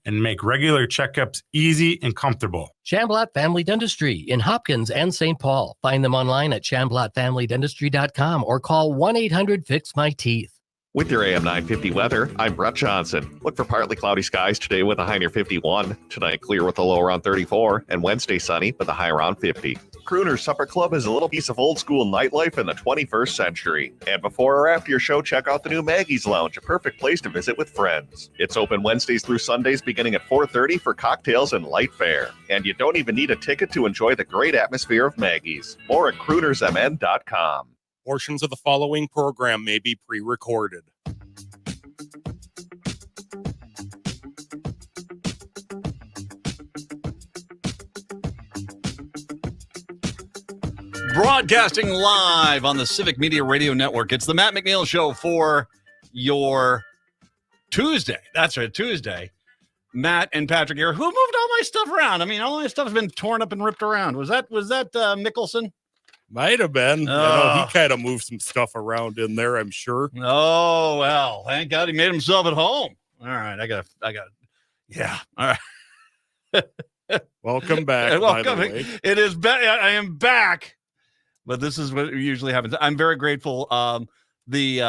and make regular checkups easy and comfortable. Shamblatt Family Dentistry in Hopkins and St. Paul. Find them online at shamblattfamilydentistry.com or call 1-800-FIX-MY-TEETH. With your AM 950 weather, I'm Brett Johnson. Look for partly cloudy skies today with a high near 51. Tonight, clear with a low around 34. And Wednesday, sunny with a high around 50. Crooner's Supper Club is a little piece of old school nightlife in the 21st century. And before or after your show, check out the new Maggie's Lounge, a perfect place to visit with friends. It's open Wednesdays through Sundays beginning at 4:30 for cocktails and light fare. And you don't even need a ticket to enjoy the great atmosphere of Maggie's. More at croonersmn.com. Portions of the following program may be pre-recorded. Broadcasting live on the Civic Media Radio Network. It's the Matt McNeil Show for your Tuesday. That's right, Tuesday. Matt and Patrick here. Who moved all my stuff around? I mean, all my stuff's been torn up and ripped around. Was that Mickelson? Might have been. He kind of moved some stuff around in there, I'm sure. Oh, well, thank God he made himself at home. All right, I got yeah. All right. Welcome back. Welcome. It is I am back. But this is what usually happens. I'm very grateful to Todd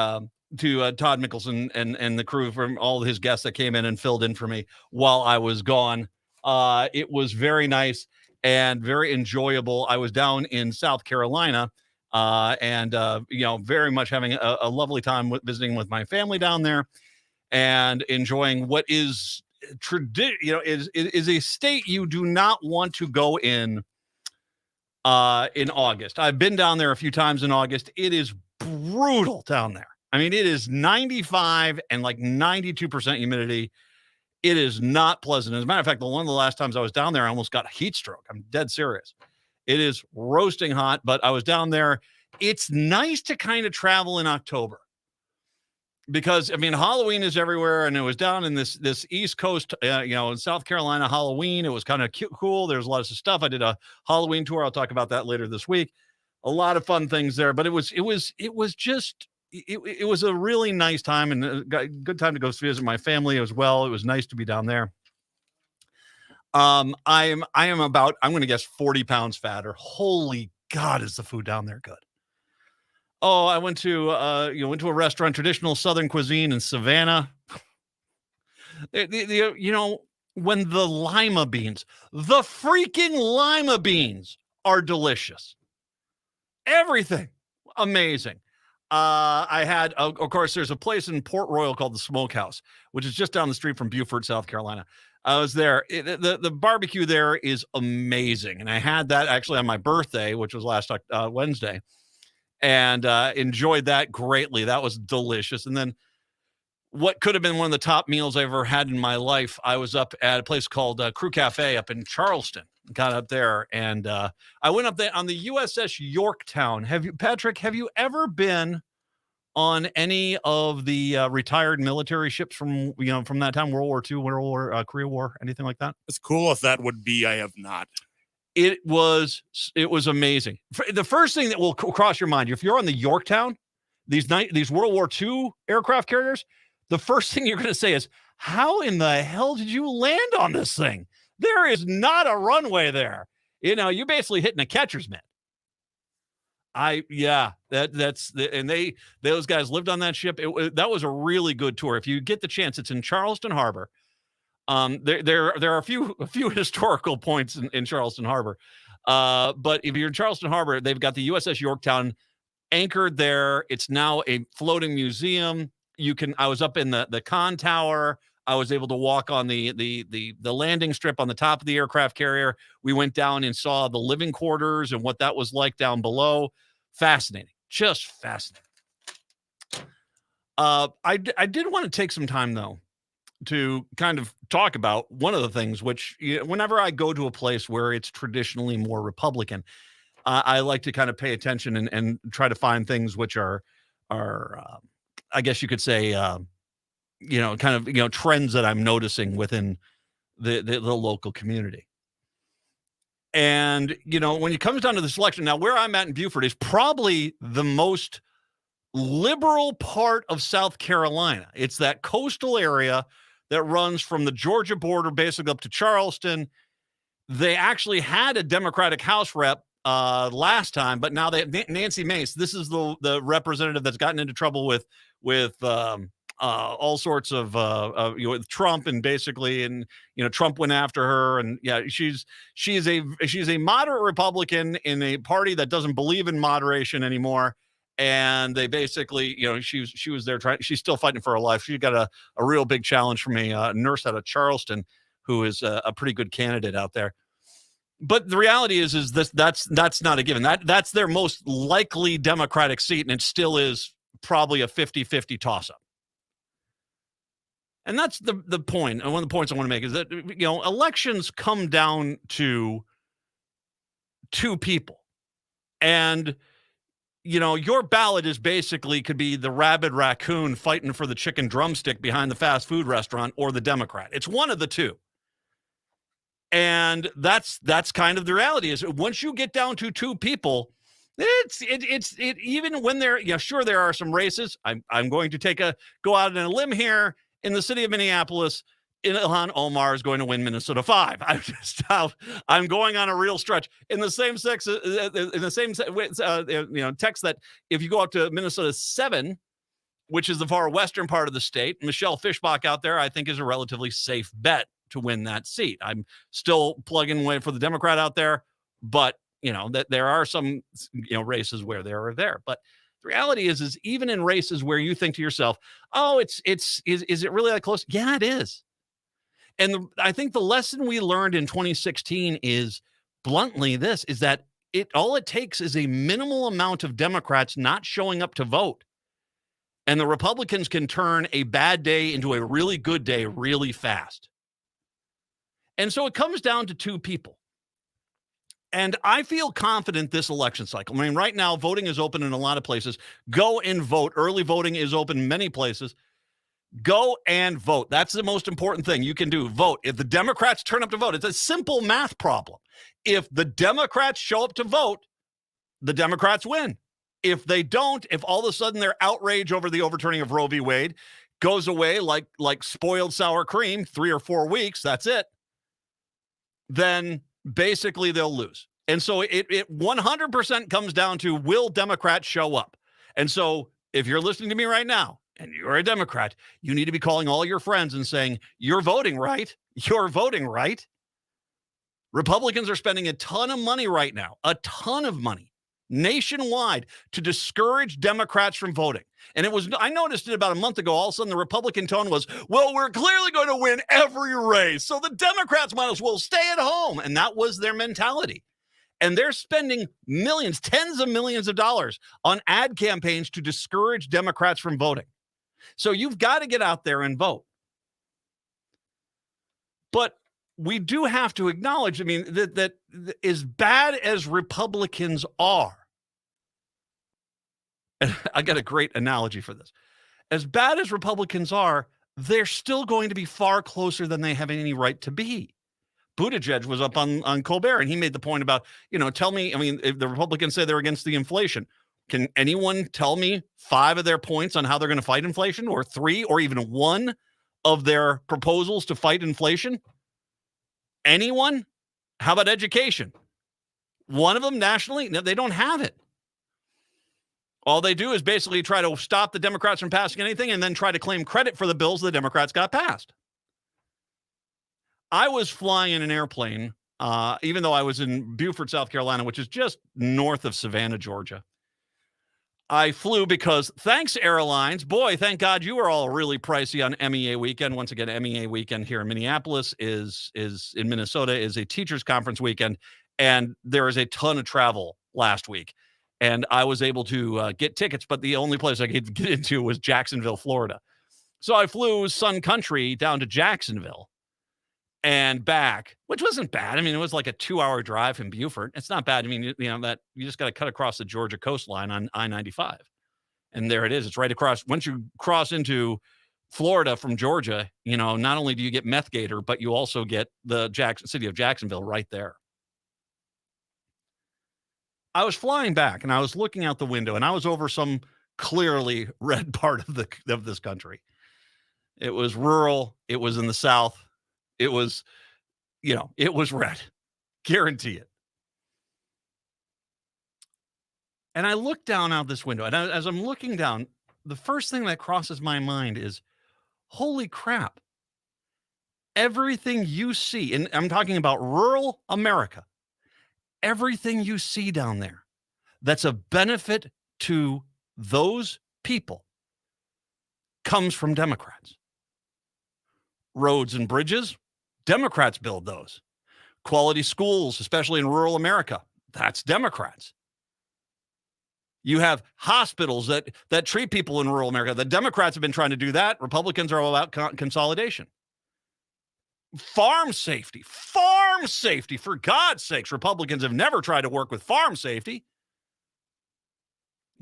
Mickelson and the crew from all his guests that came in and filled in for me while I was gone. It was very nice and very enjoyable. I was down in South Carolina and very much having a lovely time visiting with my family down there and enjoying what is is a state you do not want to go in August. I've been down there a few times in August. It is brutal down there. I mean, it is 95 and like 92% humidity. It is not pleasant. As a matter of fact, one of the last times I was down there, I almost got a heat stroke. I'm dead serious. It is roasting hot, but I was down there. It's nice to kind of travel in October because, I mean, Halloween is everywhere, and it was down in this East Coast, in South Carolina Halloween. It was kind of cool. There's lots of stuff. I did a Halloween tour. I'll talk about that later this week. A lot of fun things there, but it was a really nice time and a good time to go visit my family as well. It was nice to be down there. I am about, I'm going to guess 40 pounds fatter. Holy God, is the food down there good. Oh, I went to a restaurant, traditional Southern cuisine in Savannah. When the lima beans, the freaking lima beans are delicious. Everything amazing. I had, of course, there's a place in Port Royal called the Smokehouse, which is just down the street from Beaufort, South Carolina. I was there. The barbecue there is amazing. And I had that actually on my birthday, which was last Wednesday, and enjoyed that greatly. That was delicious. And then what could have been one of the top meals I ever had in my life, I was up at a place called Crew Cafe up in Charleston. Got up there, and I went up there on the USS Yorktown. Patrick, have you ever been on any of the retired military ships from that time, World War II, Korea War, anything like that? As cool as that would be, I have not. It was amazing. The first thing that will cross your mind, if you're on the Yorktown, these World War II aircraft carriers, the first thing you're going to say is, how in the hell did you land on this thing? There is not a runway there. You're basically hitting a catcher's mitt. Those guys lived on that ship. That was a really good tour. If you get the chance, it's in Charleston Harbor. There are a few historical points in Charleston Harbor. But if you're in Charleston Harbor, they've got the USS Yorktown anchored there. It's now a floating museum. I was up in the con tower. I was able to walk on the landing strip on the top of the aircraft carrier. We went down and saw the living quarters and what that was like down below. Fascinating, just fascinating. I did want to take some time though to kind of talk about one of the things which, whenever I go to a place where it's traditionally more Republican, I like to kind of pay attention and try to find things which are I guess you could say, trends that I'm noticing within the local community. And, when it comes down to the selection, now where I'm at in Beaufort is probably the most liberal part of South Carolina. It's that coastal area that runs from the Georgia border basically up to Charleston. They actually had a Democratic House rep last time, but now they have Nancy Mace. This is the representative that's gotten into trouble with all sorts of with Trump, and basically, and Trump went after her, and yeah, she's a moderate Republican in a party that doesn't believe in moderation anymore. And they basically, she was there she's still fighting for her life. She got a real big challenge from a nurse out of Charleston who is a pretty good candidate out there. But the reality is that's not a given. That's their most likely Democratic seat, and it still is probably a 50-50 toss-up. And that's the point. And one of the points I want to make is that elections come down to two people. And your ballot is basically could be the rabid raccoon fighting for the chicken drumstick behind the fast food restaurant, or the Democrat. It's one of the two. And that's kind of the reality. Is once you get down to two people, it's even when sure, there are some races. I'm going to go out on a limb here. In the city of Minneapolis, Ilhan Omar is going to win Minnesota 5. I'm going on a real stretch. In the same text that if you go up to Minnesota 7, which is the far western part of the state, Michelle Fischbach out there, I think, is a relatively safe bet to win that seat. I'm still plugging away for the Democrat out there, but that there are some races where they are there. But the reality is even in races where you think to yourself, oh, is it really that close? Yeah, it is. And I think the lesson we learned in 2016 is bluntly this, is that all it takes is a minimal amount of Democrats not showing up to vote. And the Republicans can turn a bad day into a really good day really fast. And so it comes down to two people. And I feel confident this election cycle. I mean, right now, voting is open in a lot of places. Go and vote. Early voting is open in many places. Go and vote. That's the most important thing you can do. Vote. If the Democrats turn up to vote, it's a simple math problem. If the Democrats show up to vote, the Democrats win. If they don't, if all of a sudden their outrage over the overturning of Roe v. Wade goes away like spoiled sour cream, 3 or 4 weeks, that's it, then basically they'll lose. And so it 100% comes down to, will Democrats show up? And so if you're listening to me right now and you're a Democrat, you need to be calling all your friends and saying, you're voting right. You're voting right. Republicans are spending a ton of money right now, a ton of money nationwide to discourage Democrats from voting. And I noticed it about a month ago. All of a sudden, the Republican tone was, well, we're clearly going to win every race, so the Democrats might as well stay at home. And that was their mentality. And they're spending millions, tens of millions of dollars on ad campaigns to discourage Democrats from voting. So you've got to get out there and vote. But we do have to acknowledge, I mean, that as bad as Republicans are, and I got a great analogy for this. As bad as Republicans are, they're still going to be far closer than they have any right to be. Buttigieg was up on Colbert, and he made the point about, tell me, I mean, if the Republicans say they're against the inflation, can anyone tell me 5 of their points on how they're going to fight inflation, or 3, or even 1 of their proposals to fight inflation? Anyone? How about education? One of them nationally? No, they don't have it. All they do is basically try to stop the Democrats from passing anything and then try to claim credit for the bills the Democrats got passed. I was flying in an airplane, even though I was in Beaufort, South Carolina, which is just north of Savannah, Georgia. I flew because thanks, airlines. Boy, thank God you were all really pricey on MEA weekend. Once again, MEA weekend here in Minneapolis is in Minnesota is a teachers conference weekend, and there is a ton of travel last week. And I was able to get tickets, but the only place I could get into was Jacksonville, Florida. So I flew Sun Country down to Jacksonville and back, which wasn't bad. I mean, it was like a 2-hour drive from Beaufort. It's not bad. I mean, that you just got to cut across the Georgia coastline on I-95. And there it is. It's right across. Once you cross into Florida from Georgia, not only do you get Meth Gator, but you also get the city of Jacksonville right there. I was flying back and I was looking out the window and I was over some clearly red part of this country. It was rural. It was in the South. It was, it was red. Guarantee it. And I look down out this window, and as I'm looking down, the first thing that crosses my mind is, holy crap. Everything you see, and I'm talking about rural America, everything you see down there that's a benefit to those people comes from Democrats. Roads and bridges, Democrats build those. Quality schools, especially in rural America, that's Democrats. You have hospitals that treat people in rural America. The Democrats have been trying to do that. Republicans are all about consolidation. Farm safety, for God's sakes. Republicans have never tried to work with farm safety.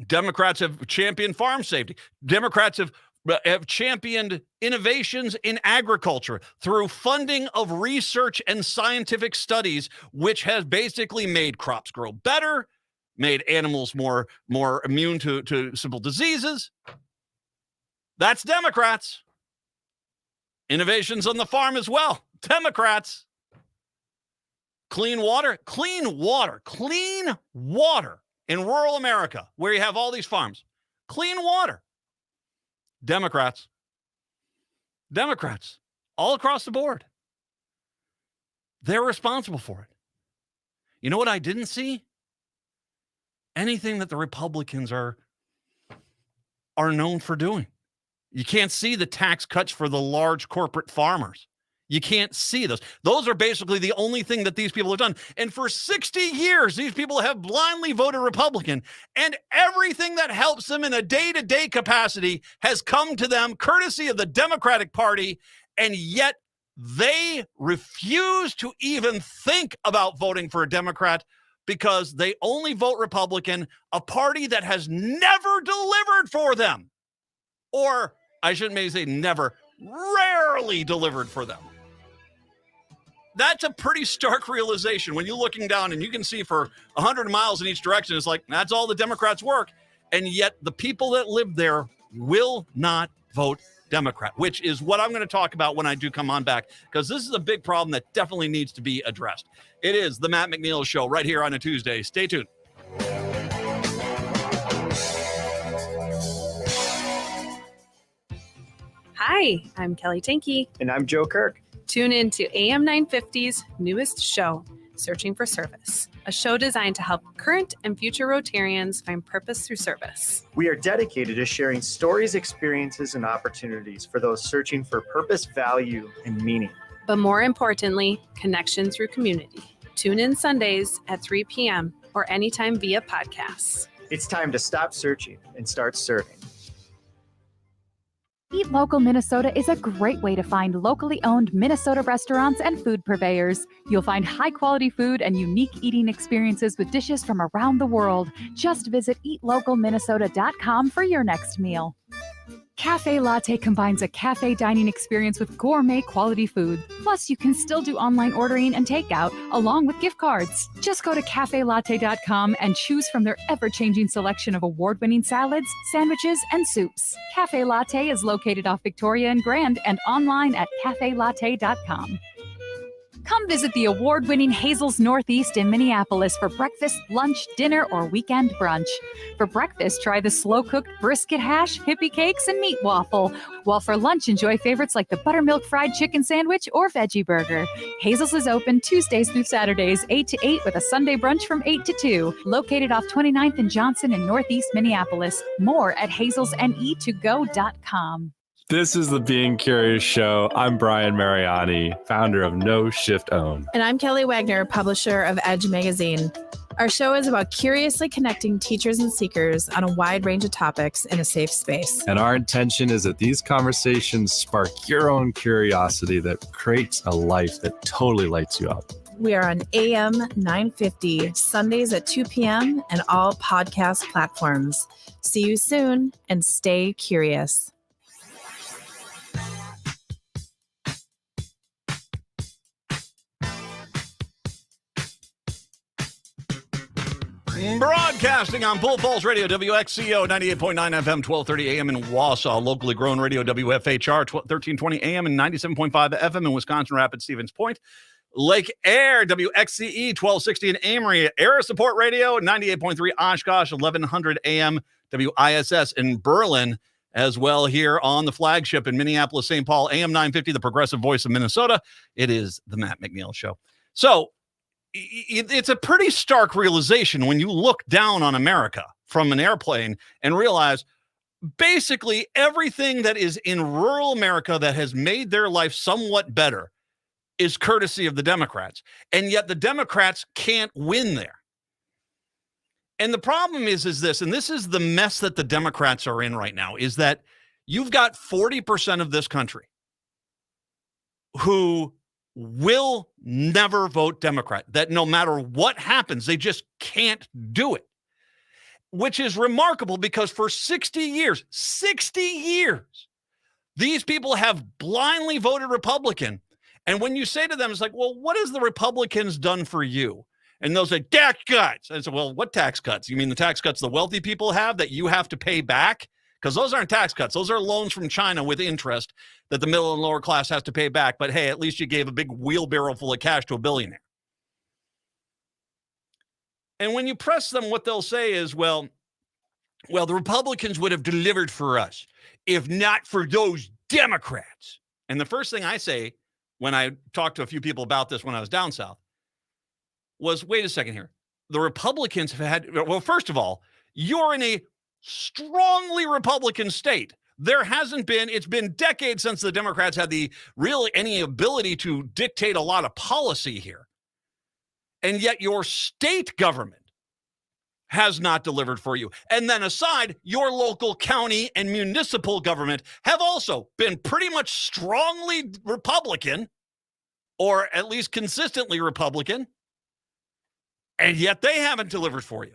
Democrats have championed farm safety. Democrats have championed innovations in agriculture through funding of research and scientific studies, which has basically made crops grow better, made animals more immune to simple diseases. That's Democrats. Innovations on the farm as well. Democrats. Clean water in rural America, where you have all these farms. Clean water. Democrats. All across the board. They're responsible for it. You know what I didn't see? Anything that the Republicans are known for doing. You can't see the tax cuts for the large corporate farmers. You can't see those. Those are basically the only thing that these people have done. And for 60 years, these people have blindly voted Republican, and everything that helps them in a day-to-day capacity has come to them courtesy of the Democratic Party, and yet they refuse to even think about voting for a Democrat because they only vote Republican, a party that has never delivered for them. Or I shouldn't maybe say never, rarely delivered for them. That's a pretty stark realization when you're looking down and you can see for 100 miles in each direction. It's like, that's all the Democrats work. And yet the people that live there will not vote Democrat, which is what I'm going to talk about when I do come on back, because this is a big problem that definitely needs to be addressed. It is the Matt McNeil Show right here on a Tuesday. Stay tuned. Hi, I'm Kelly Tanky. And I'm Joe Kirk. Tune in to AM 950's newest show, Searching for Service, a show designed to help current and future Rotarians find purpose through service. We are dedicated to sharing stories, experiences, and opportunities for those searching for purpose, value, and meaning. But more importantly, connection through community. Tune in Sundays at 3 p.m. or anytime via podcasts. It's time to stop searching and start serving. Eat Local Minnesota is a great way to find locally owned Minnesota restaurants and food purveyors. You'll find high-quality food and unique eating experiences with dishes from around the world. Just visit eatlocalminnesota.com for your next meal. Cafe Latte combines a cafe dining experience with gourmet quality food. Plus, you can still do online ordering and takeout along with gift cards. Just go to cafelatte.com and choose from their ever-changing selection of award-winning salads, sandwiches, and soups. Cafe Latte is located off Victoria and Grand and online at cafelatte.com. Come visit the award-winning Hazel's Northeast in Minneapolis for breakfast, lunch, dinner, or weekend brunch. For breakfast, try the slow-cooked brisket hash, hippie cakes, and meat waffle. While for lunch, enjoy favorites like the buttermilk fried chicken sandwich or veggie burger. Hazel's is open Tuesdays through Saturdays, 8 to 8, with a Sunday brunch from 8 to 2. Located off 29th and Johnson in Northeast Minneapolis. More at hazelsne2go.com. This is the Being Curious Show. I'm Brian Mariani, founder of No Shift Own. And I'm Kelly Wagner, publisher of Edge Magazine. Our show is about curiously connecting teachers and seekers on a wide range of topics in a safe space. And our intention is that these conversations spark your own curiosity that creates a life that totally lights you up. We are on AM 950, Sundays at 2 p.m. and all podcast platforms. See you soon and stay curious. Broadcasting on Bull Falls Radio, WXCO 98.9 FM, 1230 AM in Wausau, locally grown radio, WFHR 1320 AM and 97.5 FM in Wisconsin Rapids, Stevens Point. Lake Air, WXCE 1260 in Amory, Air Support Radio, 98.3 Oshkosh, 1100 AM, WISS in Berlin, as well here on the flagship in Minneapolis, St. Paul, AM 950, the progressive voice of Minnesota. It is the Matt McNeil Show. So it's a pretty stark realization when you look down on America from an airplane and realize basically everything that is in rural America that has made their life somewhat better is courtesy of the Democrats. And yet the Democrats can't win there. And the problem is this, and this is the mess that the Democrats are in right now, is that you've got 40% of this country who will never vote Democrat, that no matter what happens, they just can't do it, which is remarkable because for 60 years, these people have blindly voted Republican. And when you say to them, it's like, well, what has the Republicans done for you? And they'll say, tax cuts. And I say, well, what tax cuts? You mean the tax cuts the wealthy people have that you have to pay back? Because those aren't tax cuts. Those are loans from China with interest that the middle and lower class has to pay back. But hey, at least you gave a big wheelbarrow full of cash to a billionaire. And when you press them, what they'll say is, well, the Republicans would have delivered for us if not for those Democrats. And the first thing I say when I talked to a few people about this when I was down south was, wait a second here. The Republicans have had, well, first of all, you're in a strongly Republican state. There hasn't been, it's been decades since the Democrats had any ability to dictate a lot of policy here. And yet your state government has not delivered for you. And then aside, your local county and municipal government have also been pretty much strongly Republican, or at least consistently Republican, and yet they haven't delivered for you.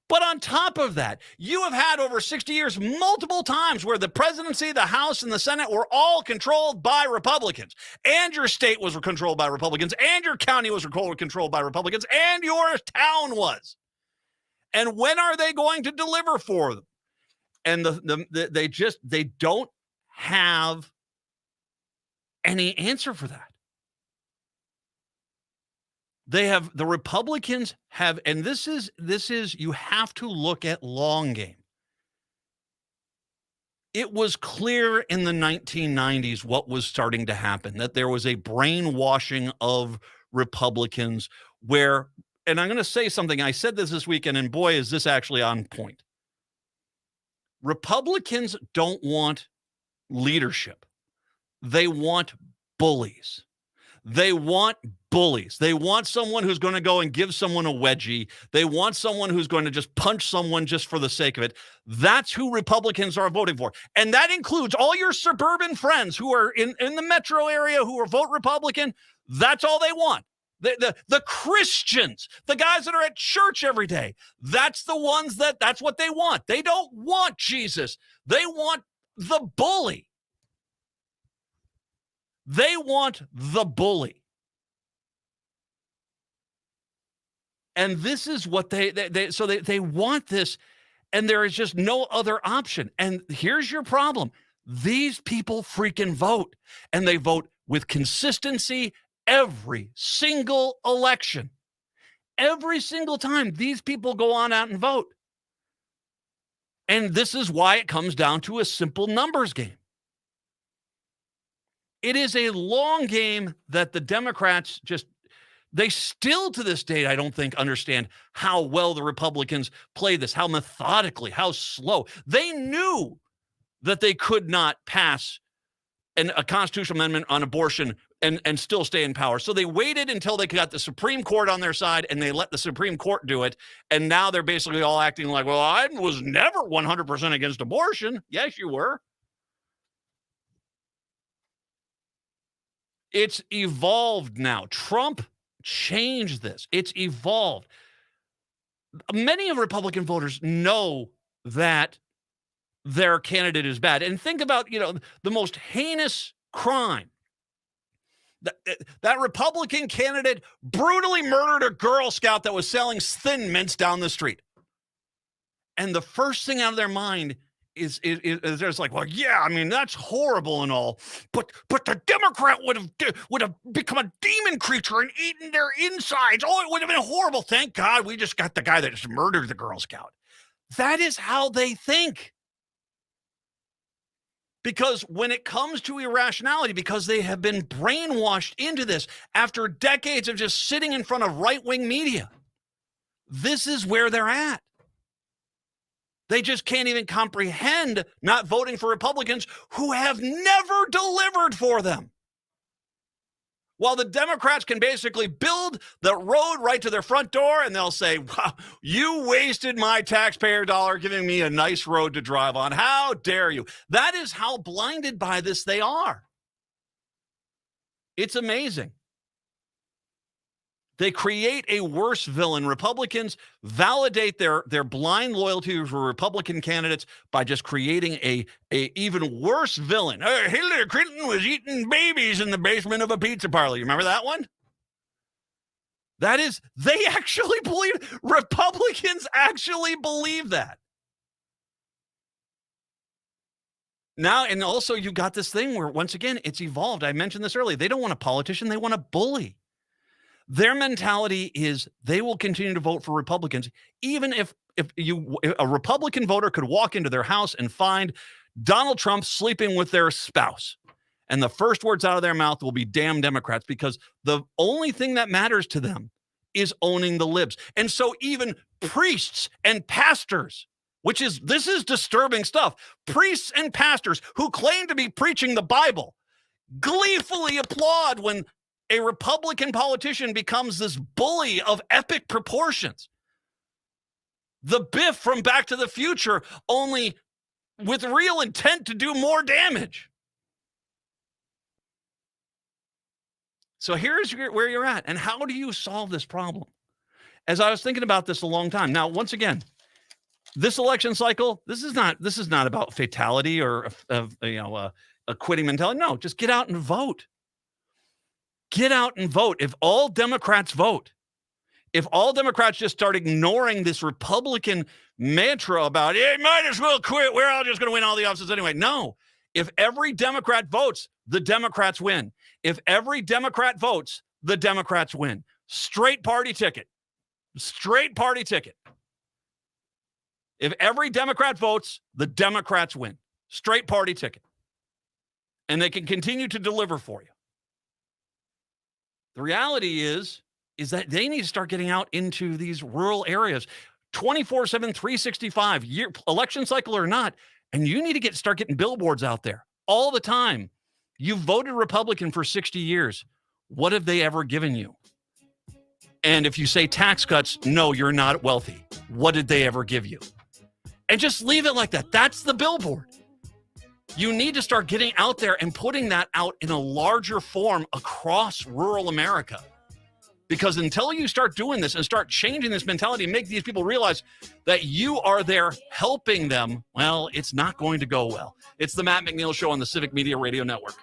But on top of that, you have had over 60 years multiple times where the presidency, the House, and the Senate were all controlled by Republicans. And your state was controlled by Republicans, and your county was controlled by Republicans, and your town was. And when are they going to deliver for them? And they don't have any answer for that. The Republicans have, and this is, you have to look at long game. It was clear in the 1990s what was starting to happen, that there was a brainwashing of Republicans where, and I'm going to say something, I said this weekend, and boy, is this actually on point. Republicans don't want leadership. They want bullies. They want bullies. They want someone who's going to go and give someone a wedgie. They want someone who's going to just punch someone just for the sake of it. That's who Republicans are voting for. And that includes all your suburban friends who are in the metro area who are vote Republican. That's all they want. The Christians, the guys that are at church every day, that's the ones that's what they want. They don't want Jesus. They want the bully. They want the bully. And this is what they want this, and there is just no other option. And here's your problem. These people freaking vote, and they vote with consistency every single election. Every single time these people go on out and vote. And this is why it comes down to a simple numbers game. It is a long game that the Democrats they still to this day, I don't think, understand how well the Republicans play this, how methodically, how slow. They knew that they could not pass a constitutional amendment on abortion and still stay in power. So they waited until they got the Supreme Court on their side, and they let the Supreme Court do it. And now they're basically all acting like, well, I was never 100% against abortion. Yes, you were. It's evolved now. Trump changed this. It's evolved. Many of Republican voters know that their candidate is bad. And think about, the most heinous crime That Republican candidate brutally murdered a Girl Scout that was selling Thin Mints down the street. And the first thing out of their mind is there's like, well, yeah, I mean, that's horrible and all, but the Democrat would have become a demon creature and eaten their insides. Oh, it would have been horrible. Thank God we just got the guy that just murdered the Girl Scout. That is how they think. Because when it comes to irrationality, because they have been brainwashed into this after decades of just sitting in front of right-wing media, this is where they're at. They just can't even comprehend not voting for Republicans who have never delivered for them. While the Democrats can basically build the road right to their front door and they'll say, wow, you wasted my taxpayer dollar giving me a nice road to drive on. How dare you? That is how blinded by this they are. It's amazing. They create a worse villain. Republicans validate their blind loyalty for Republican candidates by just creating a even worse villain. Hillary Clinton was eating babies in the basement of a pizza parlor. You remember that one? That is, they actually believe, Republicans actually believe that. Now, and also you got this thing where, once again, it's evolved. I mentioned this earlier. They don't want a politician. They want a bully. Their mentality is they will continue to vote for Republicans, even if a Republican voter could walk into their house and find Donald Trump sleeping with their spouse. And the first words out of their mouth will be damn Democrats, because the only thing that matters to them is owning the libs. And so even priests and pastors, this is disturbing stuff. Priests and pastors who claim to be preaching the Bible gleefully applaud when a Republican politician becomes this bully of epic proportions. The Biff from Back to the Future, only with real intent to do more damage. So here's where you're at. And how do you solve this problem? As I was thinking about this a long time. Now, once again, this election cycle, this is not about fatality or a quitting mentality. No, just get out and vote. Get out and vote. If all Democrats vote, if all Democrats just start ignoring this Republican mantra about, hey, might as well quit, we're all just going to win all the offices anyway. No. If every Democrat votes, the Democrats win. If every Democrat votes, the Democrats win. Straight party ticket. Straight party ticket. If every Democrat votes, the Democrats win. Straight party ticket. And they can continue to deliver for you. The reality is that they need to start getting out into these rural areas 24/7, 365, election cycle or not. And you need to start getting billboards out there all the time. You voted Republican for 60 years. What have they ever given you? And if you say tax cuts, no, you're not wealthy. What did they ever give you? And just leave it like that. That's the billboard. You need to start getting out there and putting that out in a larger form across rural America. Because until you start doing this and start changing this mentality and make these people realize that you are there helping them, well, it's not going to go well. It's the Matt McNeil Show on the Civic Media Radio Network.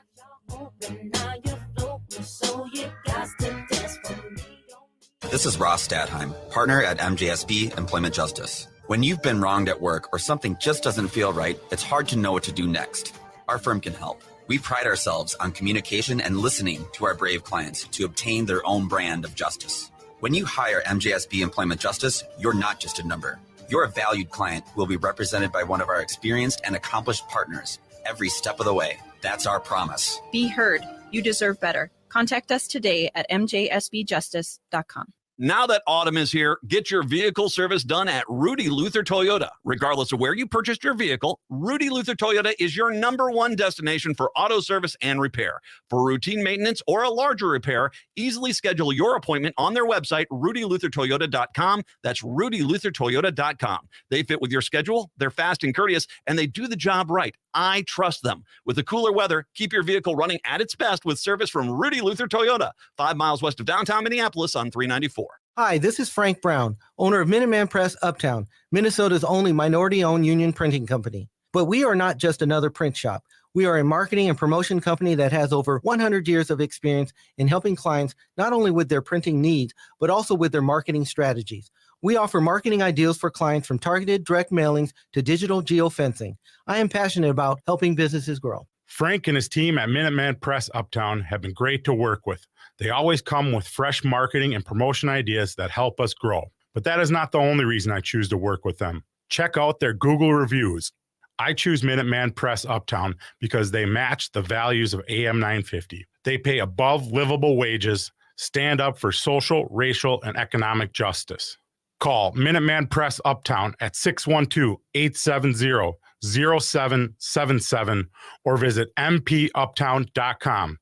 This is Ross Stadheim, partner at MJSB Employment Justice. When you've been wronged at work or something just doesn't feel right, it's hard to know what to do next. Our firm can help. We pride ourselves on communication and listening to our brave clients to obtain their own brand of justice. When you hire MJSB Employment Justice, you're not just a number. You're a valued client who will be represented by one of our experienced and accomplished partners every step of the way. That's our promise. Be heard. You deserve better. Contact us today at mjsbjustice.com. Now that autumn is here, get your vehicle service done at Rudy Luther Toyota. Regardless of where you purchased your vehicle, Rudy Luther Toyota is your #1 destination for auto service and repair. For routine maintenance or a larger repair, easily schedule your appointment on their website, rudyluthertoyota.com. That's rudyluthertoyota.com. They fit with your schedule, they're fast and courteous, and they do the job right. I trust them. With the cooler weather, keep your vehicle running at its best with service from Rudy Luther Toyota, 5 miles west of downtown Minneapolis on 394. Hi, this is Frank Brown, owner of Minuteman Press Uptown, Minnesota's only minority-owned union printing company. But we are not just another print shop. We are a marketing and promotion company that has over 100 years of experience in helping clients not only with their printing needs, but also with their marketing strategies. We offer marketing ideas for clients from targeted direct mailings to digital geofencing. I am passionate about helping businesses grow. Frank and his team at Minuteman Press Uptown have been great to work with. They always come with fresh marketing and promotion ideas that help us grow. But that is not the only reason I choose to work with them. Check out their Google reviews. I choose Minuteman Press Uptown because they match the values of AM 950. They pay above livable wages, stand up for social, racial, and economic justice. Call Minuteman Press Uptown at 612-870-0777 or visit mpuptown.com.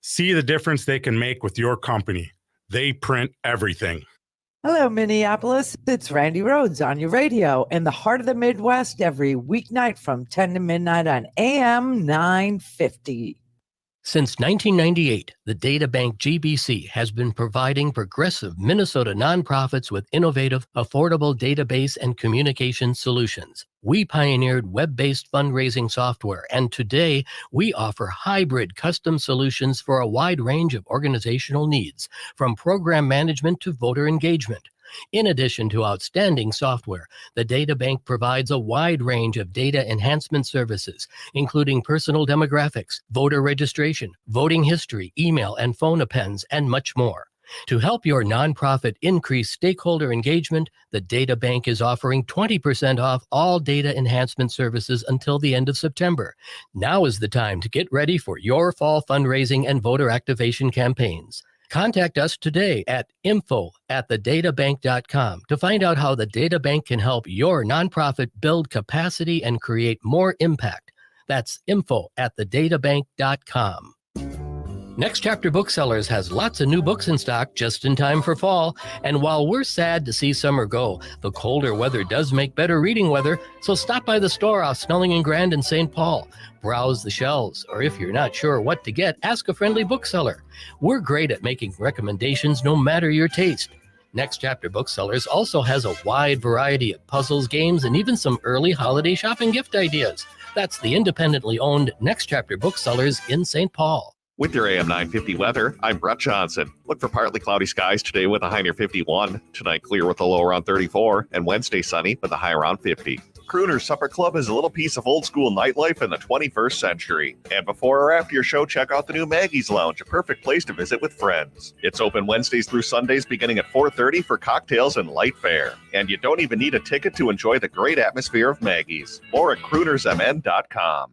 See the difference they can make with your company. They print everything. Hello, Minneapolis. It's Randy Rhodes on your radio in the heart of the Midwest every weeknight from 10 to midnight on AM 950. Since 1998, the Data Bank GBC has been providing progressive Minnesota nonprofits with innovative, affordable database and communication solutions. We pioneered web-based fundraising software, and today we offer hybrid custom solutions for a wide range of organizational needs, from program management to voter engagement. In addition to outstanding software, the Data Bank provides a wide range of data enhancement services, including personal demographics, voter registration, voting history, email and phone appends, and much more. To help your nonprofit increase stakeholder engagement, the Data Bank is offering 20% off all data enhancement services until the end of September. Now is the time to get ready for your fall fundraising and voter activation campaigns. Contact us today at info@thedatabank.com to find out how the Data Bank can help your nonprofit build capacity and create more impact. That's info@thedatabank.com. Next Chapter Booksellers has lots of new books in stock just in time for fall. And while we're sad to see summer go, the colder weather does make better reading weather. So stop by the store off Snelling and Grand in St. Paul. Browse the shelves, or if you're not sure what to get, ask a friendly bookseller. We're great at making recommendations no matter your taste. Next Chapter Booksellers also has a wide variety of puzzles, games, and even some early holiday shopping gift ideas. That's the independently owned Next Chapter Booksellers in St. Paul. With your AM 950 weather, I'm Brett Johnson. Look for partly cloudy skies today with a high near 51. Tonight, clear with a low around 34. And Wednesday, sunny with a high around 50. Crooner's Supper Club is a little piece of old school nightlife in the 21st century. And before or after your show, check out the new Maggie's Lounge, a perfect place to visit with friends. It's open Wednesdays through Sundays beginning at 4:30 for cocktails and light fare. And you don't even need a ticket to enjoy the great atmosphere of Maggie's. More at croonersmn.com.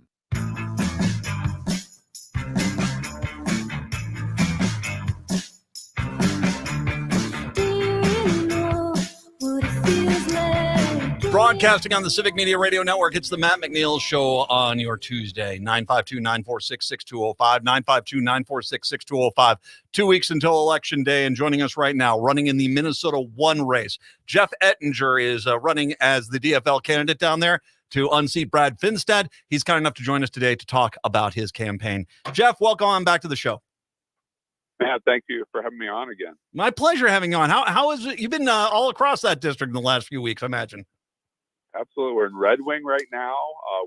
Broadcasting on the Civic Media Radio Network, it's the Matt McNeil Show on your Tuesday, 952-946-6205, 952-946-6205. 2 weeks until Election Day, and joining us right now, running in the Minnesota 1 race, Jeff Ettinger is running as the DFL candidate down there to unseat Brad Finstad. He's kind enough to join us today to talk about his campaign. Jeff, welcome on back to the show. Matt, thank you for having me on again. My pleasure having you on. How is it? You've been all across that district in the last few weeks, I imagine. Absolutely. We're in Red Wing right now.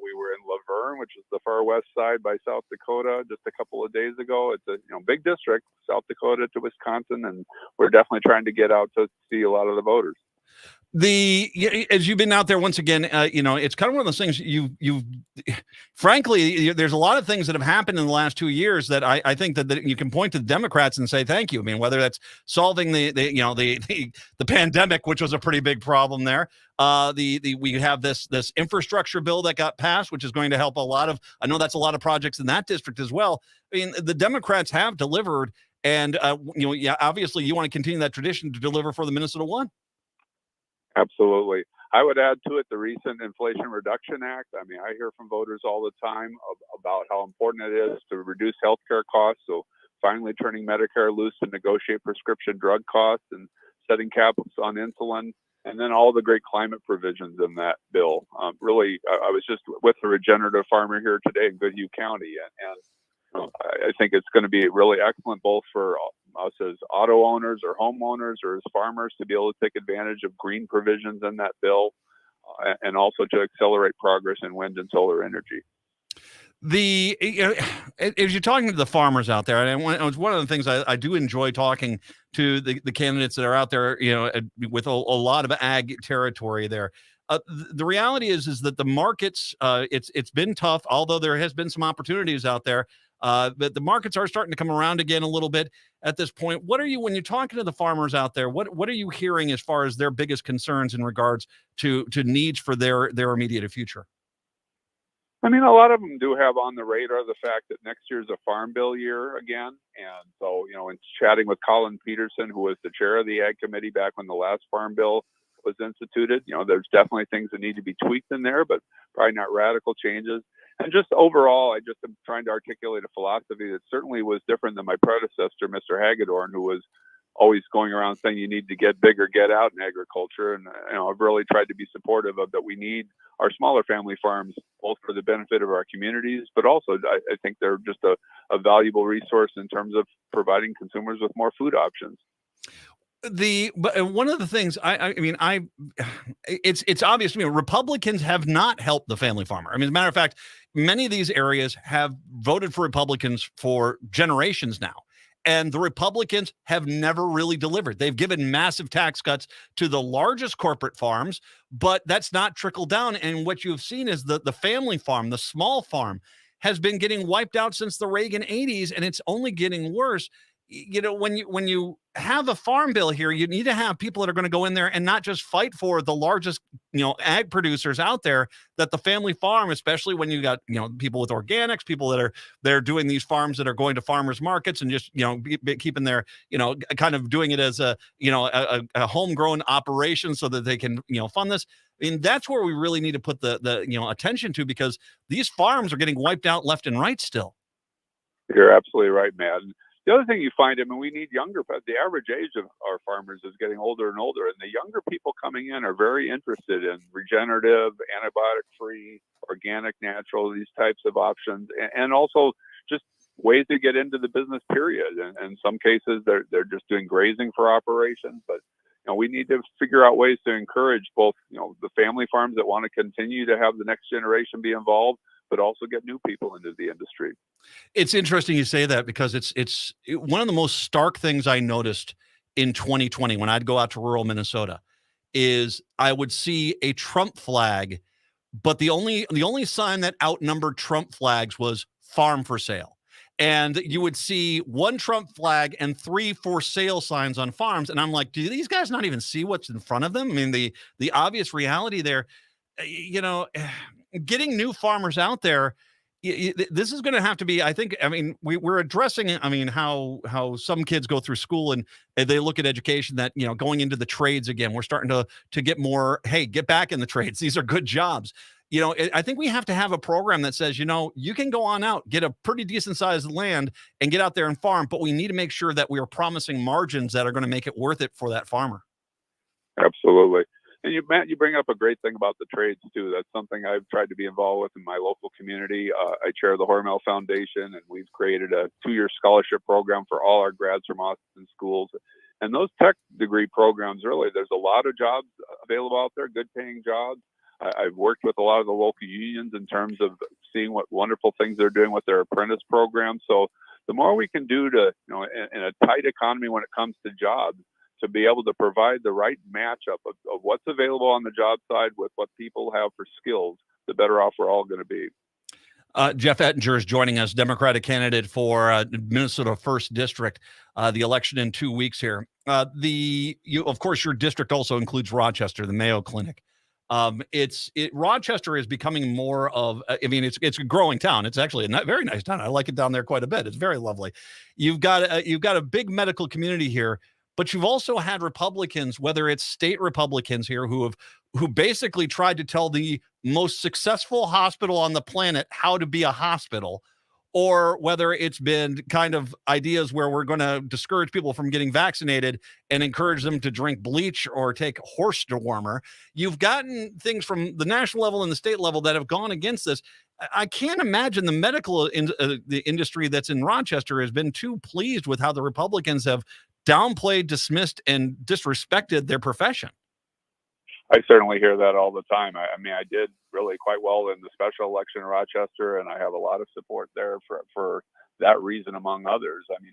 We were in Laverne, which is the far west side by South Dakota, just a couple of days ago. It's a big district, South Dakota to Wisconsin, and we're definitely trying to get out to see a lot of the voters. As you've been out there once again, it's kind of one of those things frankly, there's a lot of things that have happened in the last 2 years that I think that you can point to the Democrats and say thank you. I mean, whether that's solving the pandemic, which was a pretty big problem there. We have this infrastructure bill that got passed, which is going to help I know that's a lot of projects in that district as well. I mean, the Democrats have delivered, and obviously you want to continue that tradition to deliver for the Minnesota 1. Absolutely. I would add to it the recent Inflation Reduction Act. I mean, I hear from voters all the time about how important it is to reduce healthcare costs. So finally turning Medicare loose to negotiate prescription drug costs and setting caps on insulin, and then all the great climate provisions in that bill. I was just with a regenerative farmer here today in Goodhue County, and I think it's going to be really excellent both for us as auto owners or homeowners or as farmers to be able to take advantage of green provisions in that bill, and also to accelerate progress in wind and solar energy. As you're talking to the farmers out there, and it was one of the things I do enjoy talking to the candidates that are out there, with a lot of ag territory there. The reality is that the markets, it's been tough, although there has been some opportunities out there. But the markets are starting to come around again a little bit at this point. What are you, when you're talking to the farmers out there, what are you hearing as far as their biggest concerns in regards to needs for their immediate future? I mean, a lot of them do have on the radar the fact that next year is a farm bill year again. And so, in chatting with Colin Peterson, who was the chair of the Ag Committee back when the last farm bill was instituted, there's definitely things that need to be tweaked in there, but probably not radical changes. And just overall, I just am trying to articulate a philosophy that certainly was different than my predecessor, Mr. Hagedorn, who was always going around saying you need to get big or get out in agriculture. And I've really tried to be supportive of that. We need our smaller family farms, both for the benefit of our communities, but also I think they're just a valuable resource in terms of providing consumers with more food options. But one of the things it's obvious to me, Republicans have not helped the family farmer. I mean, as a matter of fact, many of these areas have voted for Republicans for generations now. And the Republicans have never really delivered. They've given massive tax cuts to the largest corporate farms, but that's not trickled down. And what you've seen is the family farm, the small farm, has been getting wiped out since the Reagan 80s, and it's only getting worse. When you have a farm bill here, you need to have people that are going to go in there and not just fight for the largest, ag producers out there, that the family farm, especially when you got, people with organics, people that they're doing these farms that are going to farmers markets and just, keeping their, kind of doing it as a homegrown operation so that they can, fund this. I mean, that's where we really need to put the attention to, because these farms are getting wiped out left and right still. You're absolutely right, Matt. The other thing you find, we need younger, but the average age of our farmers is getting older and older, and the younger people coming in are very interested in regenerative, antibiotic-free, organic, natural, these types of options, and also just ways to get into the business, period. And in some cases, they're just doing grazing for operations, but we need to figure out ways to encourage both, the family farms that want to continue to have the next generation be involved, but also get new people into the industry. It's interesting you say that, because it's one of the most stark things I noticed in 2020 when I'd go out to rural Minnesota is I would see a Trump flag, but the only sign that outnumbered Trump flags was farm for sale. And you would see one Trump flag and 3 for sale signs on farms. And I'm like, do these guys not even see what's in front of them? I mean, the obvious reality there, getting new farmers out there, this is going to have to be, I think, we're addressing, how some kids go through school and they look at education that, going into the trades again, we're starting to get more, hey, get back in the trades. These are good jobs. I think we have to have a program that says, you can go on out, get a pretty decent sized land and get out there and farm, but we need to make sure that we are promising margins that are going to make it worth it for that farmer. Absolutely. And Matt, you bring up a great thing about the trades too. That's something I've tried to be involved with in my local community. I chair the Hormel Foundation, and we've created a 2-year scholarship program for all our grads from Austin schools. And those tech degree programs, really, there's a lot of jobs available out there, good paying jobs. I've worked with a lot of the local unions in terms of seeing what wonderful things they're doing with their apprentice programs. So the more we can do to, in a tight economy when it comes to jobs, to be able to provide the right matchup of what's available on the job side with what people have for skills, the better off we're all going to be. Jeff Ettinger is joining us, Democratic candidate for Minnesota 1st District, the election in 2 weeks here. Of course, your district also includes Rochester, the Mayo Clinic. Rochester is becoming more of, it's a growing town. It's actually a very nice town. I like it down there quite a bit. It's very lovely. You've got a big medical community here, but you've also had Republicans, whether it's state Republicans here who basically tried to tell the most successful hospital on the planet how to be a hospital, or whether it's been kind of ideas where we're going to discourage people from getting vaccinated and encourage them to drink bleach or take horse dewormer. You've gotten things from the national level and the state level that have gone against this. I can't imagine the medical the industry that's in Rochester has been too pleased with how the Republicans have downplayed, dismissed, and disrespected their profession. I certainly hear that all the time. I mean, I did really quite well in the special election in Rochester, and I have a lot of support there for that reason, among others. I mean,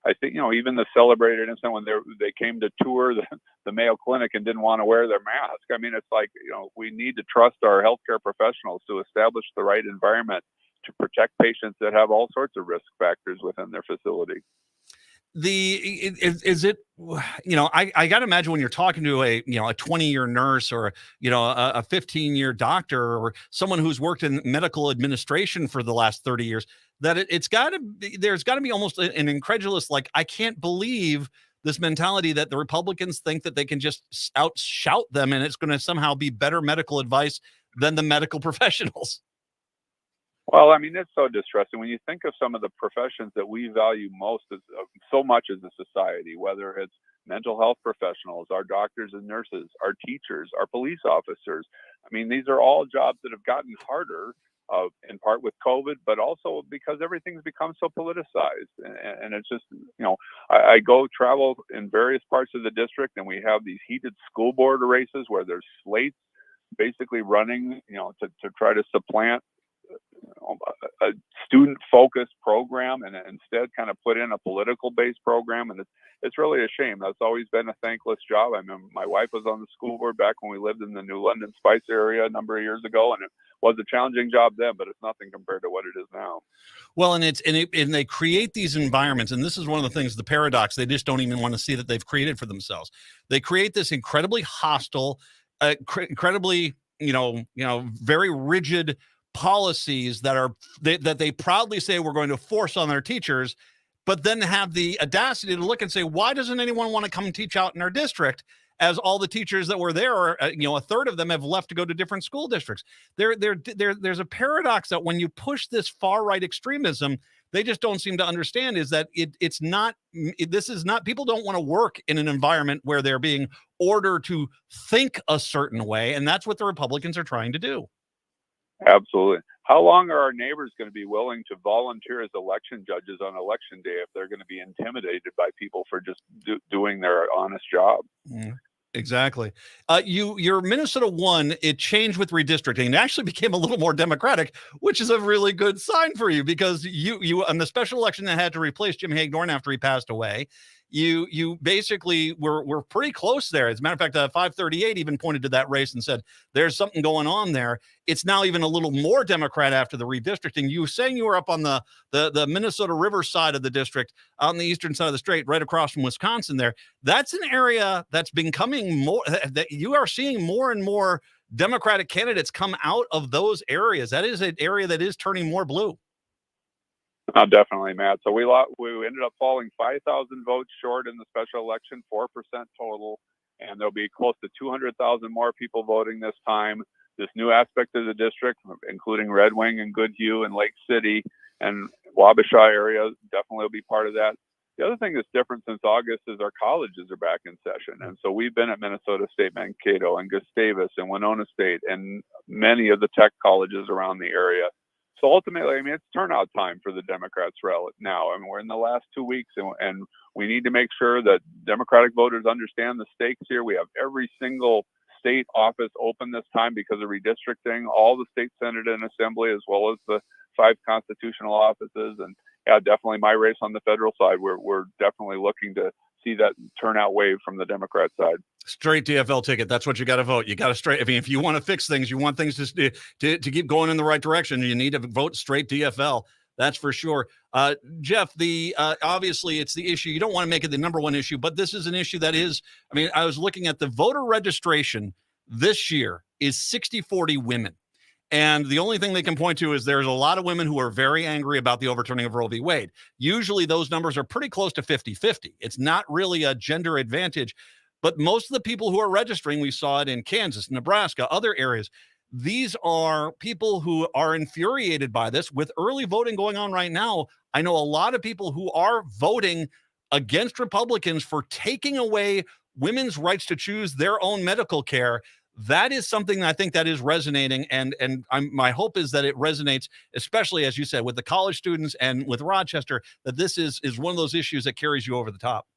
I think, even the celebrated incident when they came to tour the Mayo Clinic and didn't want to wear their mask. I mean, it's like, we need to trust our healthcare professionals to establish the right environment to protect patients that have all sorts of risk factors within their facility. I got to imagine when you're talking to a 20-year nurse or a 15-year doctor or someone who's worked in medical administration for the last 30 years that there's got to be almost an incredulous, like, I can't believe this mentality that the Republicans think that they can just shout them and it's going to somehow be better medical advice than the medical professionals. Well, I mean, it's so distressing when you think of some of the professions that we value most so much as a society, whether it's mental health professionals, our doctors and nurses, our teachers, our police officers. I mean, these are all jobs that have gotten harder, in part with COVID, but also because everything's become so politicized. And it's just, I go travel in various parts of the district, and we have these heated school board races where there's slates basically running, to try to supplant a student-focused program and instead kind of put in a political-based program, and it's really a shame. That's always been a thankless job. I mean, my wife was on the school board back when we lived in the New London Spice area a number of years ago, and it was a challenging job then, but it's nothing compared to what it is now. Well, and they create these environments, and this is one of the things, the paradox. They just don't even want to see that they've created for themselves. They create this incredibly hostile, incredibly, very rigid policies that they proudly say we're going to force on their teachers, but then have the audacity to look and say, why doesn't anyone want to come and teach out in our district? As all the teachers that were there, a third of them have left to go to different school districts. There's a paradox that when you push this far right extremism, they just don't seem to understand is that this is not, people don't want to work in an environment where they're being ordered to think a certain way. And that's what the Republicans are trying to do. Absolutely. How long are our neighbors going to be willing to volunteer as election judges on election day if they're going to be intimidated by people for just doing their honest job? Yeah. Exactly. Your Minnesota won. It changed with redistricting and actually became a little more Democratic, which is a really good sign for you because you on the special election that had to replace Jim Hagedorn after he passed away. You basically were pretty close there. As a matter of fact, 538 even pointed to that race and said, there's something going on there. It's now even a little more Democrat after the redistricting. You were saying you were up on the Minnesota River side of the district, on the eastern side of the state, right across from Wisconsin there. That's an area that's becoming more, that you are seeing more and more Democratic candidates come out of those areas. That is an area that is turning more blue. Oh, definitely, Matt. So we ended up falling 5,000 votes short in the special election, 4% total, and there'll be close to 200,000 more people voting this time. This new aspect of the district, including Red Wing and Goodhue and Lake City and Wabasha area, definitely will be part of that. The other thing that's different since August is our colleges are back in session. And so we've been at Minnesota State Mankato and Gustavus and Winona State and many of the tech colleges around the area. So ultimately, I mean, it's turnout time for the Democrats now. I mean, we're in the last 2 weeks, and we need to make sure that Democratic voters understand the stakes here. We have every single state office open this time because of redistricting, all the state Senate and Assembly, as well as the 5 constitutional offices. And yeah, definitely my race on the federal side, we're definitely looking to see that turnout wave from the Democrat side. Straight DFL ticket. That's what you got to vote. You got to straight. I mean, if you want to fix things, you want things to keep going in the right direction, you need to vote straight DFL. That's for sure. Jeff, obviously it's the issue. You don't want to make it the number one issue, but this is an issue that is, I mean, I was looking at the voter registration this year is 60-40 women. And the only thing they can point to is there's a lot of women who are very angry about the overturning of Roe v. Wade. Usually those numbers are pretty close to 50-50. It's not really a gender advantage, but most of the people who are registering, we saw it in Kansas, Nebraska, other areas. These are people who are infuriated by this. With early voting going on right now, I know a lot of people who are voting against Republicans for taking away women's rights to choose their own medical care. That is something I think that is resonating, and my hope is that it resonates, especially, as you said, with the college students and with Rochester, that this is one of those issues that carries you over the top.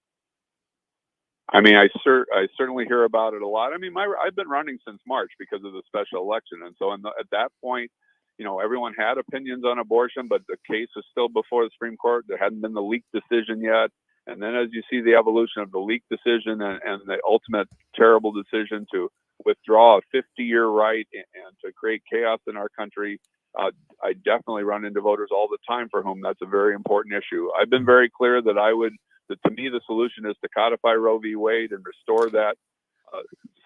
I mean, I certainly hear about it a lot. I mean, I've been running since March because of the special election, and so at that point, everyone had opinions on abortion, but the case is still before the Supreme Court. There hadn't been the leaked decision yet, and then as you see the evolution of the leaked decision and the ultimate terrible decision to withdraw a 50-year right and to create chaos in our country, I definitely run into voters all the time for whom that's a very important issue. I've been very clear that to me, the solution is to codify Roe v. Wade and restore that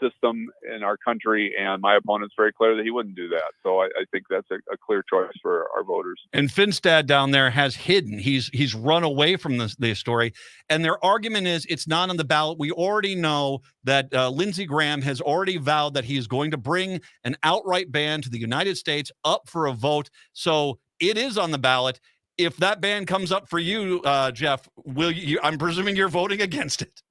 system in our country. And my opponent's very clear that he wouldn't do that. So I think that's a clear choice for our voters. And Finstad down there has hidden. He's run away from the story. And their argument is it's not on the ballot. We already know that Lindsey Graham has already vowed that he is going to bring an outright ban to the United States up for a vote. So it is on the ballot. If that ban comes up for you, Jeff, will you? I'm presuming you're voting against it.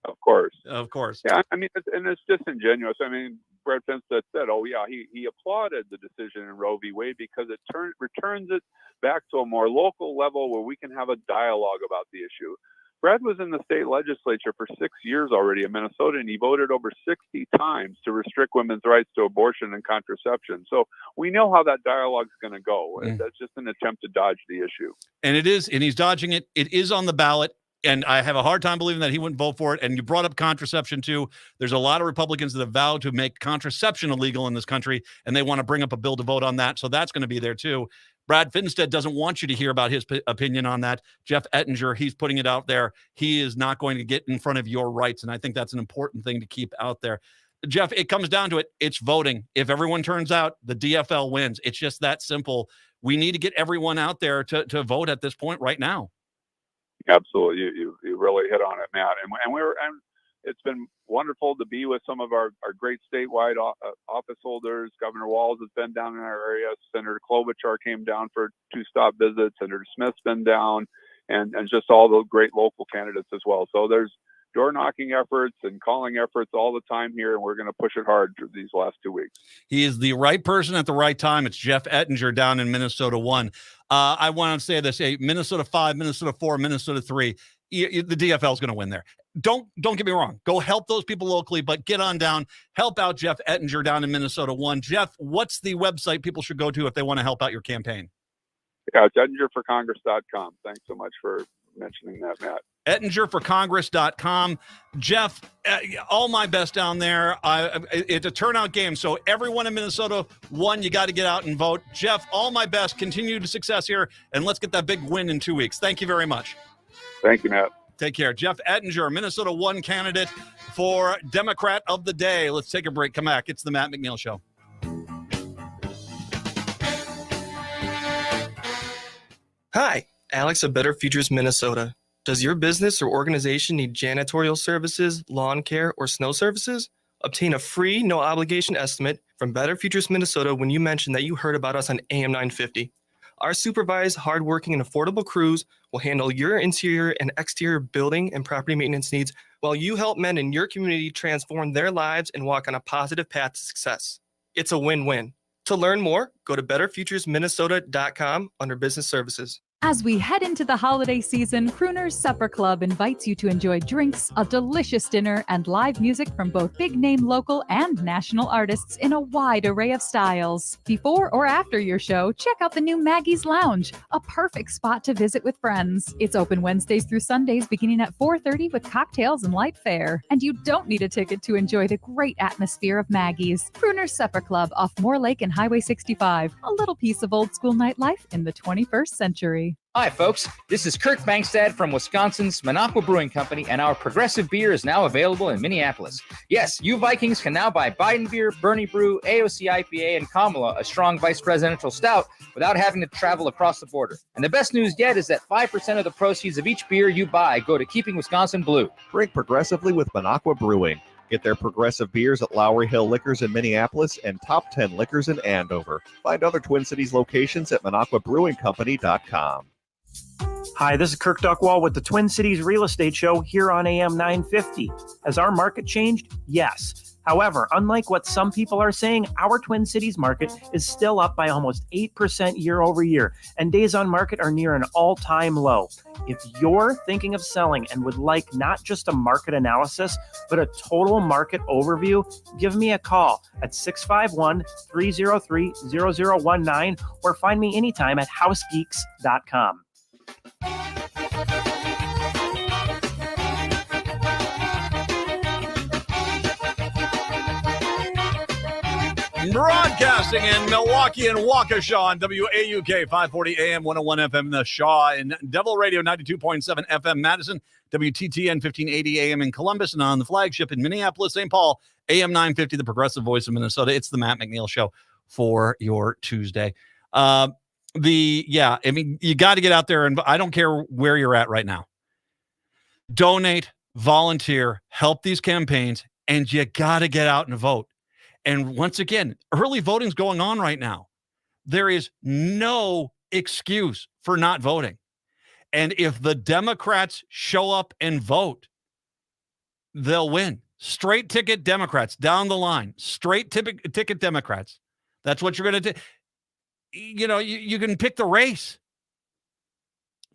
Of course. Of course. Yeah, I mean, it's disingenuous. I mean, Brad Finstad said, "Oh yeah, he applauded the decision in Roe v. Wade because it returns it back to a more local level where we can have a dialogue about the issue." Brad was in the state legislature for 6 years already in Minnesota, and he voted over 60 times to restrict women's rights to abortion and contraception. So we know how that dialogue is going to go. And that's just an attempt to dodge the issue. And it is, and he's dodging it. It is on the ballot. And I have a hard time believing that he wouldn't vote for it. And you brought up contraception, too. There's a lot of Republicans that have vowed to make contraception illegal in this country, and they want to bring up a bill to vote on that. So that's going to be there, too. Brad Finstad doesn't want you to hear about his opinion on that. Jeff Ettinger, he's putting it out there. He is not going to get in front of your rights, and I think that's an important thing to keep out there. Jeff, it comes down to it. It's voting. If everyone turns out, the DFL wins. It's just that simple. We need to get everyone out there to vote at this point right now. Absolutely. You really hit on it, Matt. And it's been wonderful to be with some of our great statewide office holders. Governor Walz has been down in our area. Senator Klobuchar came down for 2-stop visits. Senator Smith's been down, and just all the great local candidates as well. So there's door knocking efforts and calling efforts all the time here, and we're going to push it hard through these last 2 weeks. He is the right person at the right time. It's Jeff Ettinger down in Minnesota 1. I want to say this: Minnesota 5, Minnesota 4, Minnesota 3. The DFL is going to win there. Don't get me wrong. Go help those people locally, but get on down, help out Jeff Ettinger down in Minnesota 1. Jeff, what's the website people should go to if they want to help out your campaign? Yeah, it's EttingerForCongress.com. Thanks so much for mentioning that, Matt. EttingerForCongress.com. Jeff, all my best down there. It's a turnout game, so everyone in Minnesota 1, you got to get out and vote. Jeff, all my best. Continued success here, and let's get that big win in 2 weeks. Thank you very much. Thank you, Matt. Take care. Jeff Ettinger, Minnesota 1 candidate for Democrat of the Day. Let's take a break. Come back. It's the Matt McNeil Show. Hi, Alex of Better Futures Minnesota. Does your business or organization need janitorial services, lawn care, or snow services? Obtain a free, no-obligation estimate from Better Futures Minnesota when you mention that you heard about us on AM 950. Our supervised, hardworking, and affordable crews will handle your interior and exterior building and property maintenance needs while you help men in your community transform their lives and walk on a positive path to success. It's a win-win. To learn more, go to betterfuturesminnesota.com under Business Services. As we head into the holiday season, Crooner's Supper Club invites you to enjoy drinks, a delicious dinner, and live music from both big-name local and national artists in a wide array of styles. Before or after your show, check out the new Maggie's Lounge, a perfect spot to visit with friends. It's open Wednesdays through Sundays beginning at 4:30 with cocktails and light fare. And you don't need a ticket to enjoy the great atmosphere of Maggie's. Crooner's Supper Club off Moore Lake and Highway 65, a little piece of old school nightlife in the 21st century. Hi, folks. This is Kirk Bankstad from Wisconsin's Minocqua Brewing Company, and our progressive beer is now available in Minneapolis. Yes, you Vikings can now buy Biden Beer, Bernie Brew, AOC IPA, and Kamala, a strong vice presidential stout, without having to travel across the border. And the best news yet is that 5% of the proceeds of each beer you buy go to keeping Wisconsin blue. Drink progressively with Minocqua Brewing. Get their progressive beers at Lowry Hill Liquors in Minneapolis and Top 10 Liquors in Andover. Find other Twin Cities locations at MinocquaBrewingCompany.com. Hi, this is Kirk Duckwall with the Twin Cities Real Estate Show here on AM 950. Has our market changed? Yes. However, unlike what some people are saying, our Twin Cities market is still up by almost 8% year over year, and days on market are near an all-time low. If you're thinking of selling and would like not just a market analysis, but a total market overview, give me a call at 651-303-0019 or find me anytime at housegeeks.com. Broadcasting in Milwaukee and Waukesha on WAUK 540 AM 101 FM The Shaw, and Devil Radio 92.7 FM Madison, WTTN 1580 AM in Columbus, and on the flagship in Minneapolis, St. Paul, AM 950, the progressive voice of Minnesota. It's the Matt McNeil Show for your Tuesday. You got to get out there, and I don't care where you're at right now. Donate, volunteer, help these campaigns, and you got to get out and vote. And once again, early voting's going on right now. There is no excuse for not voting. And if the Democrats show up and vote, they'll win. Straight ticket Democrats down the line. Straight ticket Democrats. That's what you're going to do. You know, you can pick the race.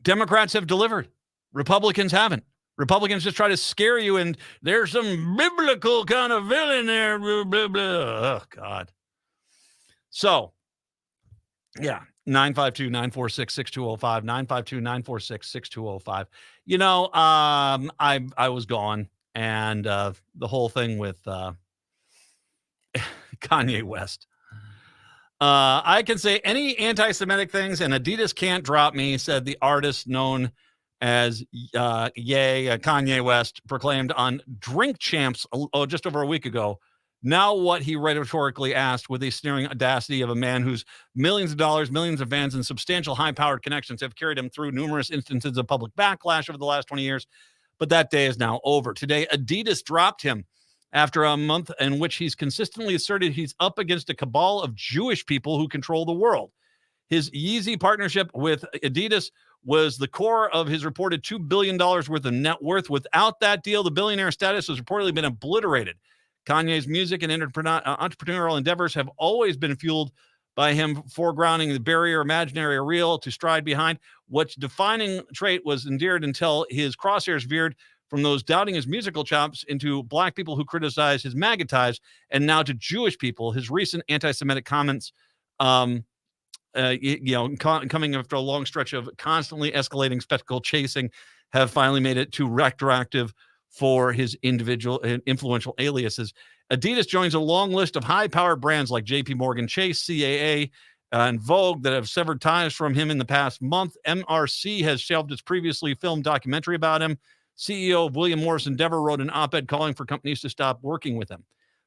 Democrats have delivered. Republicans haven't. Republicans just try to scare you, and there's some biblical kind of villain there. Blah, blah, blah. Oh, God. So, yeah, 952-946-6205, 952-946-6205. You know, I was gone, and the whole thing with Kanye West. I can say any anti-Semitic things, and Adidas can't drop me, said the artist known as Kanye West proclaimed on Drink Champs just over a week ago. Now what he rhetorically asked with the sneering audacity of a man whose millions of dollars, millions of fans, and substantial high-powered connections have carried him through numerous instances of public backlash over the last 20 years. But that day is now over. Today, Adidas dropped him after a month in which he's consistently asserted he's up against a cabal of Jewish people who control the world. His Yeezy partnership with Adidas was the core of his reported $2 billion worth of net worth. Without that deal, the billionaire status has reportedly been obliterated. Kanye's music and entrepreneurial endeavors have always been fueled by him foregrounding the barrier, imaginary or real, to stride behind. What's defining trait was endeared until his crosshairs veered from those doubting his musical chops into black people who criticize his MAGA ties, and now to Jewish people. His recent anti-Semitic comments coming after a long stretch of constantly escalating spectacle chasing have finally made it too retroactive for his individual and influential aliases. Adidas joins a long list of high-powered brands like JP Morgan Chase, CAA, and Vogue that have severed ties from him in the past month. MRC has shelved its previously filmed documentary about him. CEO of William Morris Endeavor wrote an op-ed calling for companies to stop working with him.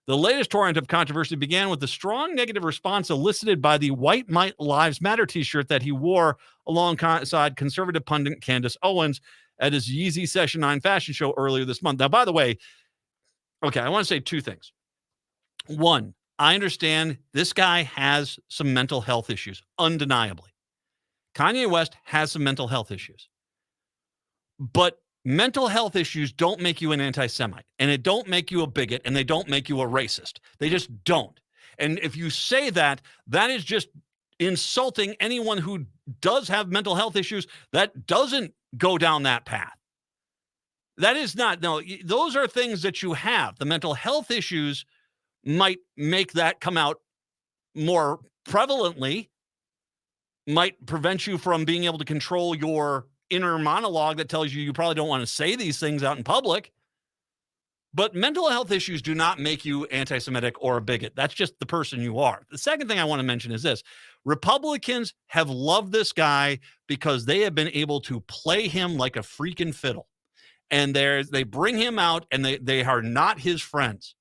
The latest torrent of controversy began with the strong negative response elicited by the White Lives Matter t-shirt that he wore alongside conservative pundit Candace Owens at his Yeezy Session 9 fashion show earlier this month. Now, by the way, okay, I want to say two things. One, I understand this guy has some mental health issues, undeniably. Kanye West has some mental health issues. But mental health issues don't make you an anti-Semite, and it don't make you a bigot, and they don't make you a racist. They just don't. And if you say that, that is just insulting anyone who does have mental health issues that doesn't go down that path. That is not, no, those are things that you have. The mental health issues might make that come out more prevalently, might prevent you from being able to control your inner monologue that tells you probably don't want to say these things out in public. But mental health issues do not make you anti-Semitic or a bigot. That's just the person you are. The second thing I want to mention is this. Republicans have loved this guy because they have been able to play him like a freaking fiddle. And they bring him out, and they are not his friends.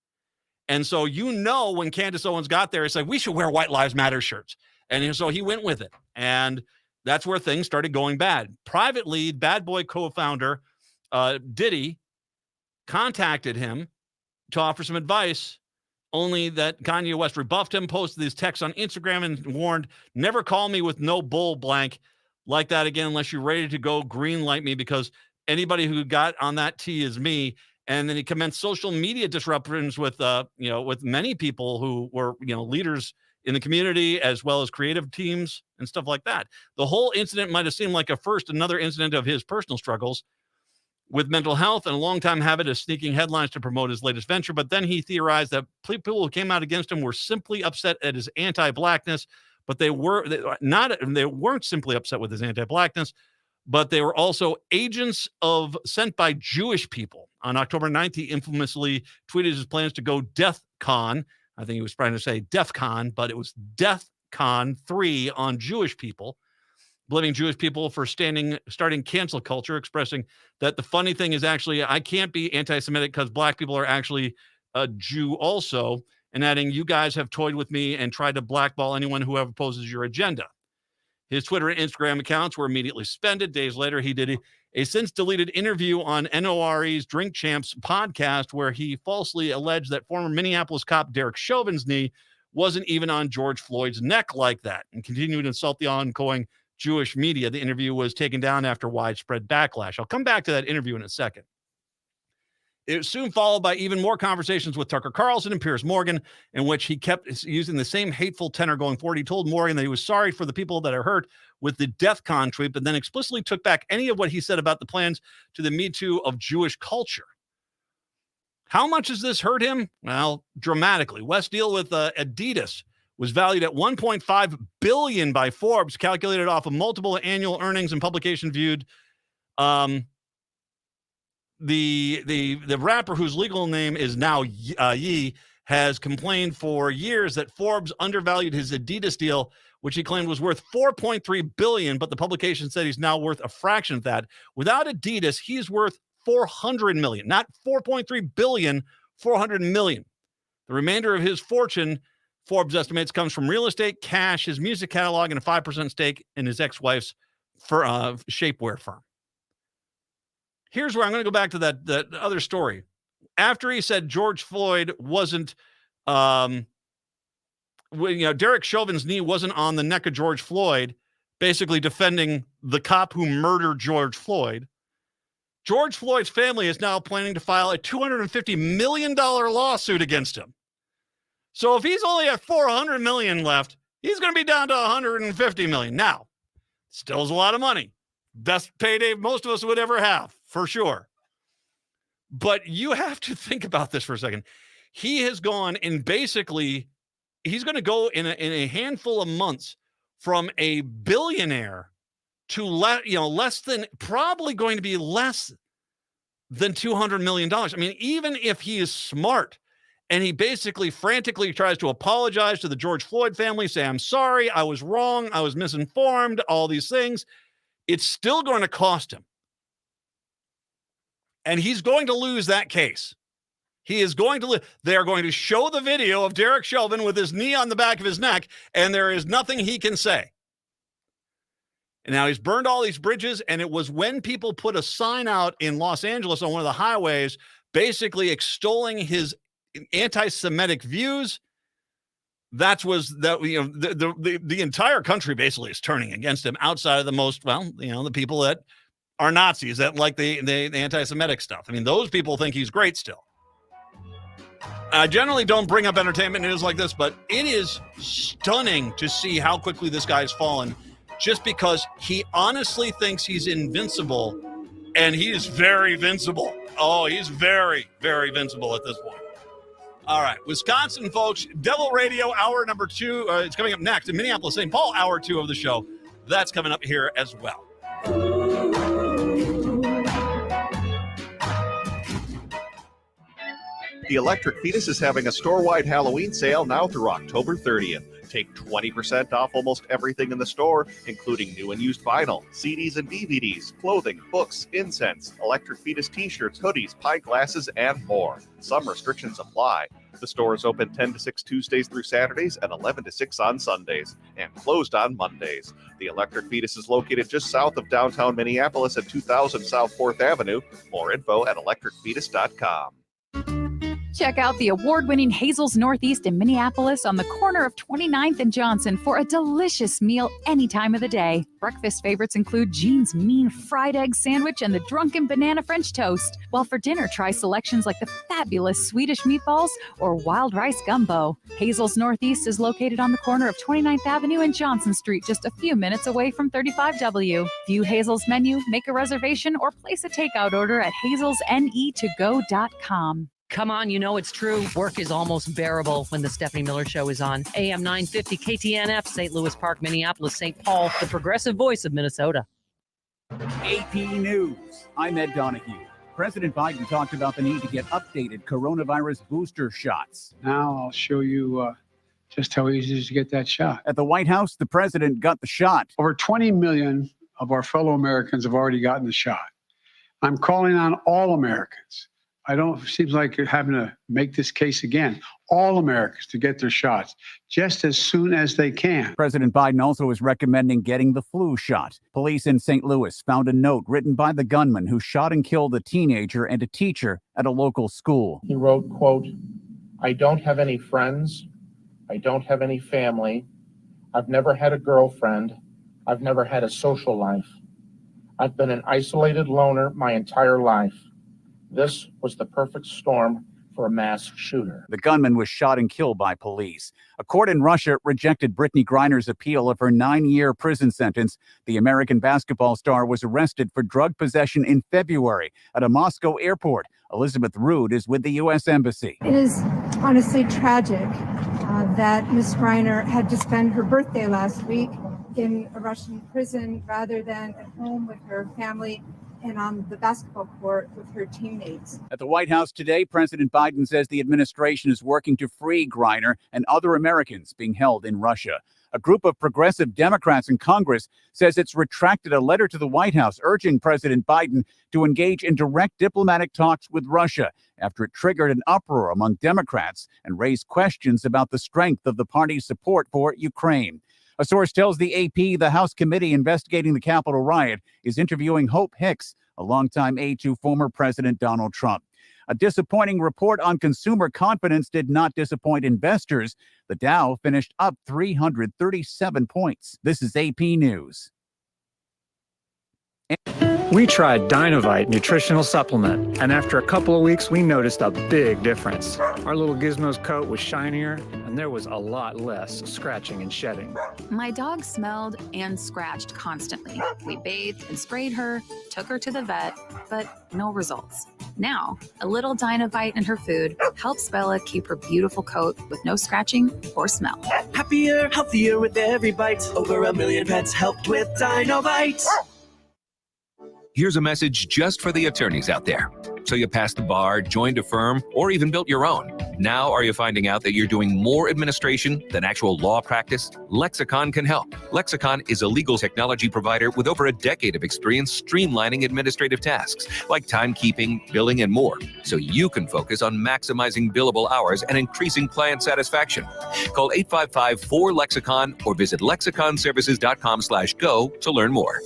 And so, when Candace Owens got there, it's like, we should wear White Lives Matter shirts. And so he went with it. And that's where things started going bad. Privately, Bad Boy co-founder Diddy contacted him to offer some advice, only that Kanye West rebuffed him, posted these texts on Instagram, and warned, never call me with no bull blank like that again unless you're ready to go green light me, because anybody who got on that tee is me, And then he commenced social media disruptions with many people who were, leaders in the community, as well as creative teams and stuff like that. The whole incident might have seemed like another incident of his personal struggles with mental health and a long-time habit of sneaking headlines to promote his latest venture. But then he theorized that people who came out against him were simply upset at his anti-blackness, but they weren't simply upset with his anti-blackness, but they were also agents sent by Jewish people. On October 9th, he infamously tweeted his plans to go DEFCON. I think he was trying to say DEFCON, but it was DEFCON 3 on Jewish people, blaming Jewish people for starting cancel culture, expressing that the funny thing is actually I can't be anti-Semitic because black people are actually a Jew also, and adding, you guys have toyed with me and tried to blackball anyone who opposes your agenda. His Twitter and Instagram accounts were immediately suspended. Days later, he did a since-deleted interview on NORE's Drink Champs podcast where he falsely alleged that former Minneapolis cop Derek Chauvin's knee wasn't even on George Floyd's neck like that, and continued to insult the ongoing Jewish media. The interview was taken down after widespread backlash. I'll come back to that interview in a second. It was soon followed by even more conversations with Tucker Carlson and Piers Morgan, in which he kept using the same hateful tenor going forward. He told Morgan that he was sorry for the people that are hurt with the DEFCON tweet, but then explicitly took back any of what he said about the plans to the Me Too of Jewish culture. How much has this hurt him? Well, dramatically. West's deal with Adidas was valued at $1.5 billion by Forbes, calculated off of multiple annual earnings and publication viewed. The rapper whose legal name is now Ye has complained for years that Forbes undervalued his Adidas deal, which he claimed was worth $4.3 billion, but the publication said he's now worth a fraction of that. Without Adidas, he's worth $400 million, not $4.3 billion, $400 million. The remainder of his fortune, Forbes estimates, comes from real estate, cash, his music catalog, and a 5% stake in his ex-wife's shapewear firm. Here's where I'm going to go back to that other story. After he said George Floyd wasn't, Derek Chauvin's knee wasn't on the neck of George Floyd, basically defending the cop who murdered George Floyd. George Floyd's family is now planning to file a $250 million lawsuit against him. So if he's only at $400 million left, he's going to be down to $150 million. Now, still is a lot of money. Best payday most of us would ever have, for sure. But you have to think about this for a second. He has gone and basically, he's going to go in a handful of months from a billionaire to less than $200 million. I mean, even if he is smart and he basically frantically tries to apologize to the George Floyd family, say, I'm sorry, I was wrong, I was misinformed, all these things, it's still going to cost him. And he's going to lose that case. He is going to they are going to show the video of Derek Chauvin with his knee on the back of his neck, and there is nothing he can say. And now he's burned all these bridges, and it was when people put a sign out in Los Angeles on one of the highways, basically extolling his anti-Semitic views. The entire country basically is turning against him outside of the people that are Nazis that like the anti-Semitic stuff. I mean, those people think he's great still. I generally don't bring up entertainment news like this, but it is stunning to see how quickly this guy's fallen just because he honestly thinks he's invincible, and he is very vincible. Oh, he's very, very vincible at this point. All right, Wisconsin, folks, Devil Radio, hour number 2. It's coming up next in Minneapolis, St. Paul, hour 2 of the show. That's coming up here as well. The Electric Fetus is having a store-wide Halloween sale now through October 30th. Take 20% off almost everything in the store, including new and used vinyl, CDs and DVDs, clothing, books, incense, Electric Fetus t-shirts, hoodies, pint glasses, and more. Some restrictions apply. The store is open 10 to 6 Tuesdays through Saturdays and 11 to 6 on Sundays, and closed on Mondays. The Electric Fetus is located just south of downtown Minneapolis at 2000 South 4th Avenue. More info at electricfetus.com. Check out the award-winning Hazel's Northeast in Minneapolis on the corner of 29th and Johnson for a delicious meal any time of the day. Breakfast favorites include Jean's mean fried egg sandwich and the drunken banana French toast. While for dinner, try selections like the fabulous Swedish meatballs or wild rice gumbo. Hazel's Northeast is located on the corner of 29th Avenue and Johnson Street, just a few minutes away from 35W. View Hazel's menu, make a reservation, or place a takeout order at hazelsnetogo.com. Come on, you know it's true. Work is almost bearable when the Stephanie Miller Show is on. AM 950 KTNF, St. Louis Park, Minneapolis, St. Paul, the progressive voice of Minnesota. AP News. I'm Ed Donahue. President Biden talked about the need to get updated coronavirus booster shots. Now I'll show you just how easy it is to get that shot. At the White House, the president got the shot. Over 20 million of our fellow Americans have already gotten the shot. I'm calling on all Americans. Seems like you're having to make this case again. All Americans to get their shots just as soon as they can. President Biden also is recommending getting the flu shot. Police in St. Louis found a note written by the gunman who shot and killed a teenager and a teacher at a local school. He wrote, quote, "I don't have any friends. I don't have any family. I've never had a girlfriend. I've never had a social life. I've been an isolated loner my entire life. This was the perfect storm for a mass shooter." The gunman was shot and killed by police. A court in Russia rejected Brittany Griner's appeal of her 9-year prison sentence. The American basketball star was arrested for drug possession in February at a Moscow airport. Elizabeth Rood is with the U.S. Embassy. It is honestly tragic that Ms. Griner had to spend her birthday last week in a Russian prison rather than at home with her family and on the basketball court with her teammates. At the White House today, President Biden says the administration is working to free Griner and other Americans being held in Russia. A group of progressive Democrats in Congress says it's retracted a letter to the White House urging President Biden to engage in direct diplomatic talks with Russia after it triggered an uproar among Democrats and raised questions about the strength of the party's support for Ukraine. A source tells the AP the House committee investigating the Capitol riot is interviewing Hope Hicks, a longtime aide to former President Donald Trump. A disappointing report on consumer confidence did not disappoint investors. The Dow finished up 337 points. This is AP News. We tried Dynovite nutritional supplement, and after a couple of weeks, we noticed a big difference. Our little Gizmo's coat was shinier, and there was a lot less scratching and shedding. My dog smelled and scratched constantly. We bathed and sprayed her, took her to the vet, but no results. Now, a little Dynovite in her food helps Bella keep her beautiful coat with no scratching or smell. Happier, healthier with every bite. Over 1 million pets helped with Dynovite. Here's a message just for the attorneys out there. So you passed the bar, joined a firm, or even built your own. Now are you finding out that you're doing more administration than actual law practice? Lexicon can help. Lexicon is a legal technology provider with over a decade of experience streamlining administrative tasks like timekeeping, billing, and more, so you can focus on maximizing billable hours and increasing client satisfaction. Call 855-4-LEXICON or visit lexiconservices.com/go to learn more.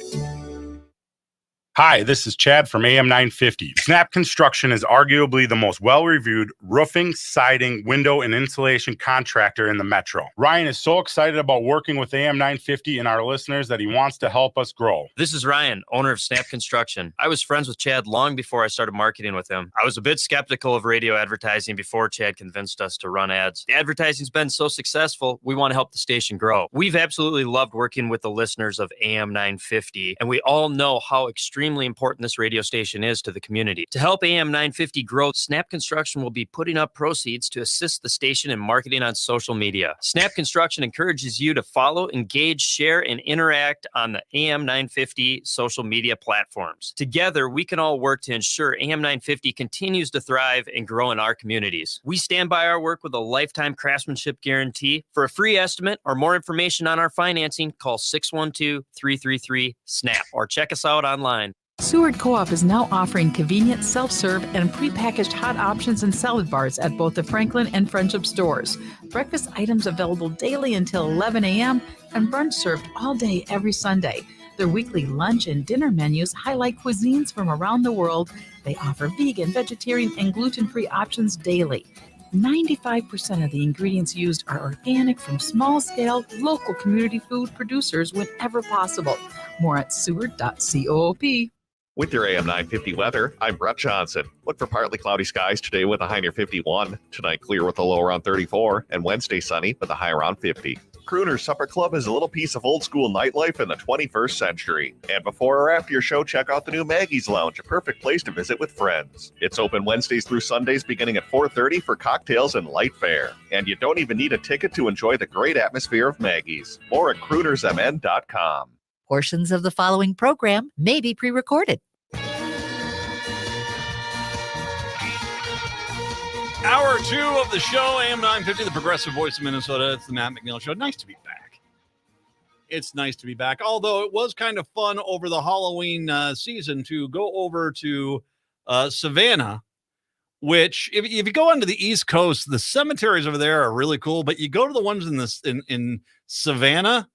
Hi, this is Chad from AM 950. Snap Construction is arguably the most well-reviewed roofing, siding, window, and insulation contractor in the metro. Ryan is so excited about working with AM 950 and our listeners that he wants to help us grow. This is Ryan, owner of Snap Construction. I was friends with Chad long before I started marketing with him. I was a bit skeptical of radio advertising before Chad convinced us to run ads. The advertising's been so successful, we want to help the station grow. We've absolutely loved working with the listeners of AM 950, and we all know how extremely important this radio station is to the community. To help AM 950 grow, Snap Construction will be putting up proceeds to assist the station in marketing on social media. Snap Construction encourages you to follow, engage, share, and interact on the AM 950 social media platforms. Together, we can all work to ensure AM 950 continues to thrive and grow in our communities. We stand by our work with a lifetime craftsmanship guarantee. For a free estimate or more information on our financing, call 612-333-SNAP or check us out online. Seward Co-op is now offering convenient self-serve and prepackaged hot options and salad bars at both the Franklin and Friendship stores. Breakfast items available daily until 11 a.m. and brunch served all day every Sunday. Their weekly lunch and dinner menus highlight cuisines from around the world. They offer vegan, vegetarian, and gluten-free options daily. 95% of the ingredients used are organic from small-scale, local community food producers whenever possible. More at seward.coop. With your AM 950 weather, I'm Brett Johnson. Look for partly cloudy skies today with a high near 51. Tonight, clear with a low around 34. And Wednesday, sunny with a high around 50. Crooner's Supper Club is a little piece of old school nightlife in the 21st century. And before or after your show, check out the new Maggie's Lounge, a perfect place to visit with friends. It's open Wednesdays through Sundays beginning at 4:30 for cocktails and light fare. And you don't even need a ticket to enjoy the great atmosphere of Maggie's. More at croonersmn.com. Portions of the following program may be pre-recorded. Hour 2 of the show, AM 950, the progressive voice of Minnesota. It's the Matt McNeil Show. Nice to be back. It's nice to be back. Although it was kind of fun over the Halloween season to go over to Savannah, which if you go onto the East Coast, the cemeteries over there are really cool. But you go to the ones in Savannah,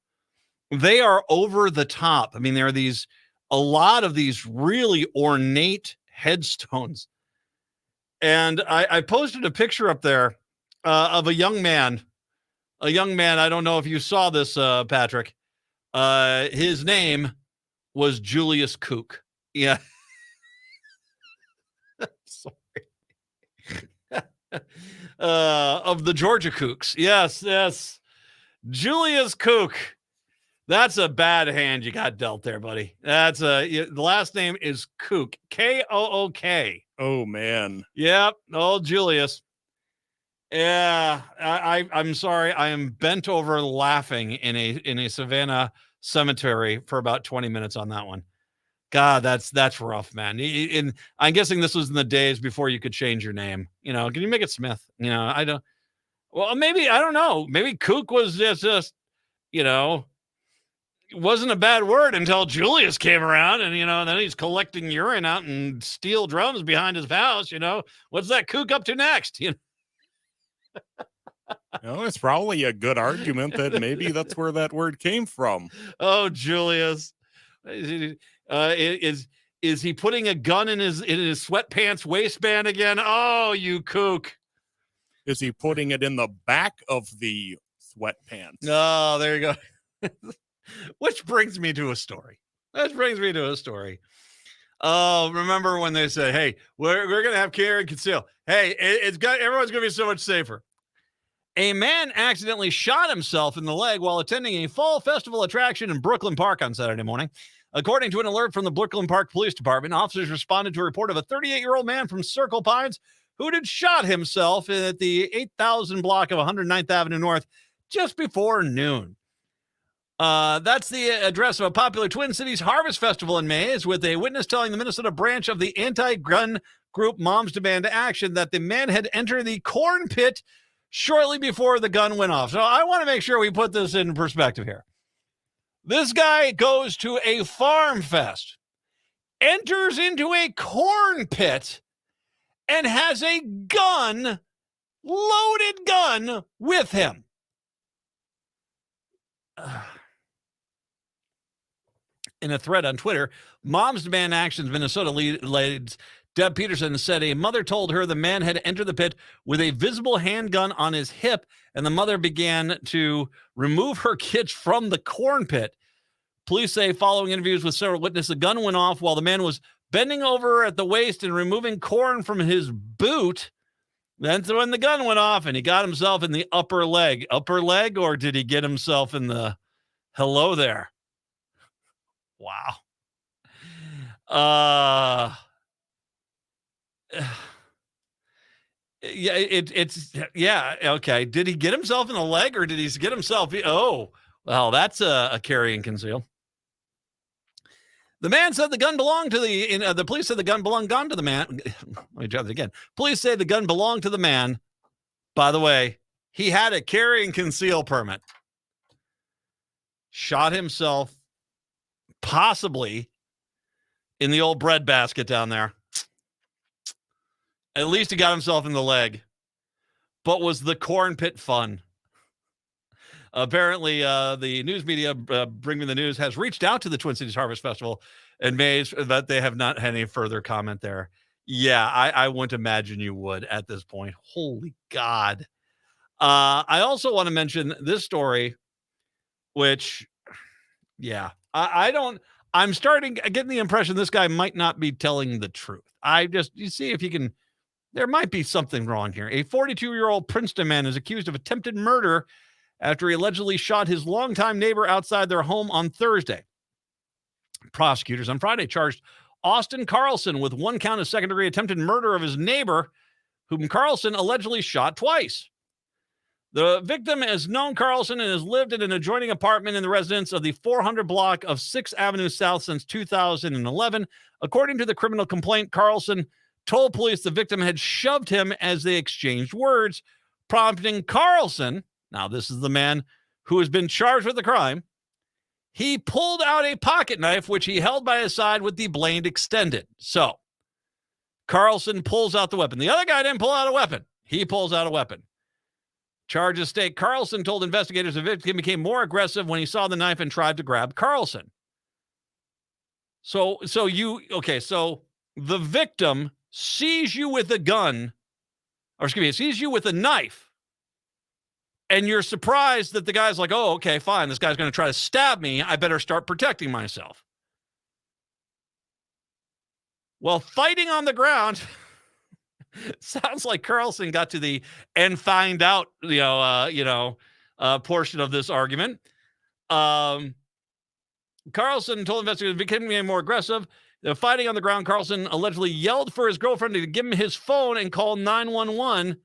they are over the top. I mean, there are a lot of these really ornate headstones. And I posted a picture up there of a young man. I don't know if you saw this, Patrick. His name was Julius Kook. Yeah. Sorry. Of the Georgia Kooks. Yes. Julius Kook. That's a bad hand you got dealt there, buddy. The last name is Kook. Kook. Oh, man. Yep. Old Julius. Yeah. I'm sorry. I am bent over laughing in a Savannah cemetery for about 20 minutes on that one. God, that's rough, man. And I'm guessing this was in the days before you could change your name. Can you make it Smith? I don't. Well, maybe, I don't know. Maybe Kook was just it wasn't a bad word until Julius came around and, then he's collecting urine out in steel drums behind his house. What's that Kook up to next? It's probably a good argument that maybe that's where that word came from. Oh, Julius. Is he putting a gun in his sweatpants waistband again? Oh, you Kook. Is he putting it in the back of the sweatpants? Oh, there you go. Which brings me to a story. Oh, remember when they said, hey, we're going to have care and conceal. Hey, everyone's going to be so much safer. A man accidentally shot himself in the leg while attending a fall festival attraction in Brooklyn Park on Saturday morning. According to an alert from the Brooklyn Park Police Department, officers responded to a report of a 38-year-old man from Circle Pines who had shot himself at the 8,000 block of 109th Avenue North just before noon. That's the address of a popular Twin Cities Harvest Festival in Mays, with a witness telling the Minnesota branch of the anti-gun group Moms Demand Action that the man had entered the corn pit shortly before the gun went off. So I want to make sure we put this in perspective here. This guy goes to a farm fest, enters into a corn pit, and has a gun, loaded gun, with him. In a thread on Twitter, Moms Demand Action's Minnesota lead Deb Peterson said a mother told her the man had entered the pit with a visible handgun on his hip, and the mother began to remove her kids from the corn pit. Police say following interviews with several witnesses, the gun went off while the man was bending over at the waist and removing corn from his boot. That's when the gun went off, and he got himself in the upper leg. Upper leg, or did he get himself in the hello there? Wow. Yeah, it's okay. Did he get himself in the leg, or did he get himself? Oh, well, that's a carry and conceal. The man said the gun belonged to the police said the gun belonged to the man. Let me try that again. Police say the gun belonged to the man. By the way, he had a carry and conceal permit. Shot himself, possibly in the old bread basket down there. At least he got himself in the leg. But was the corn pit fun? Apparently, the news media, Bring Me the News, has reached out to the Twin Cities Harvest Festival and made that they have not had any further comment there. Yeah, I wouldn't imagine you would at this point. Holy God. I also want to mention this story, which, yeah, I'm getting the impression this guy might not be telling the truth. You see if you can, there might be something wrong here. A 42-year-old Princeton man is accused of attempted murder after he allegedly shot his longtime neighbor outside their home on Thursday. Prosecutors on Friday charged Austin Carlson with one count of second-degree attempted murder of his neighbor, whom Carlson allegedly shot twice. The victim has known Carlson and has lived in an adjoining apartment in the residence of the 400 block of 6th Avenue South since 2011. According to the criminal complaint, Carlson told police the victim had shoved him as they exchanged words, prompting Carlson, now this is the man who has been charged with the crime, he pulled out a pocket knife, which he held by his side with the blade extended. So, Carlson pulls out the weapon. The other guy didn't pull out a weapon. He pulls out a weapon. Charges state Carlson told investigators the victim became more aggressive when he saw the knife and tried to grab Carlson. So the victim sees you with a gun, sees you with a knife, and you're surprised that the guy's like, oh, okay, fine, this guy's going to try to stab me. I better start protecting myself. Well, fighting on the ground, sounds like Carlson got to the and find out, portion of this argument. Carlson told investigators becoming more aggressive. Fighting on the ground, Carlson allegedly yelled for his girlfriend to give him his phone and call 911.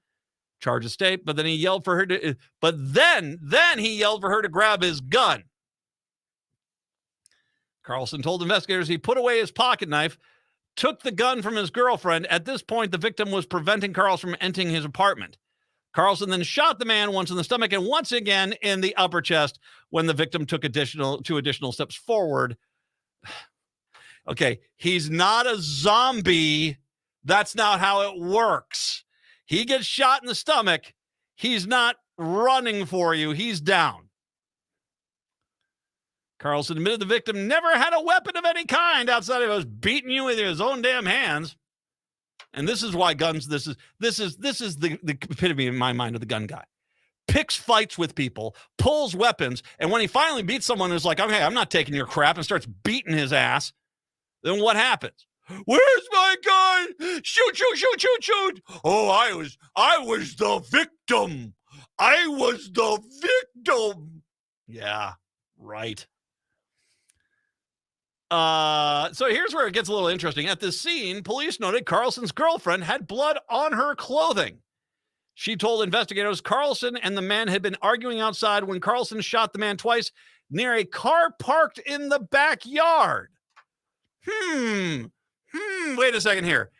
Charges state, but then he yelled for her to, then he yelled for her to grab his gun. Carlson told investigators he put away his pocket knife, took the gun from his girlfriend. At this point, the victim was preventing Carlson from entering his apartment. Carlson then shot the man once in the stomach and once again in the upper chest when the victim took two additional steps forward. Okay, he's not a zombie. That's not how it works. He gets shot in the stomach. He's not running for you. He's down. Carlson admitted the victim never had a weapon of any kind outside of us beating you with his own damn hands. And this is why guns, this is the epitome in my mind of the gun guy. Picks fights with people, pulls weapons, and when he finally beats someone who's like, okay, I'm not taking your crap, and starts beating his ass, then what happens? Where's my gun? Shoot, shoot, shoot, shoot, shoot. Oh, I was the victim. I was the victim. Yeah, right. So here's where it gets a little interesting. At the scene, police noted Carlson's girlfriend had blood on her clothing. She told investigators Carlson and the man had been arguing outside when Carlson shot the man twice near a car parked in the backyard. Wait a second here.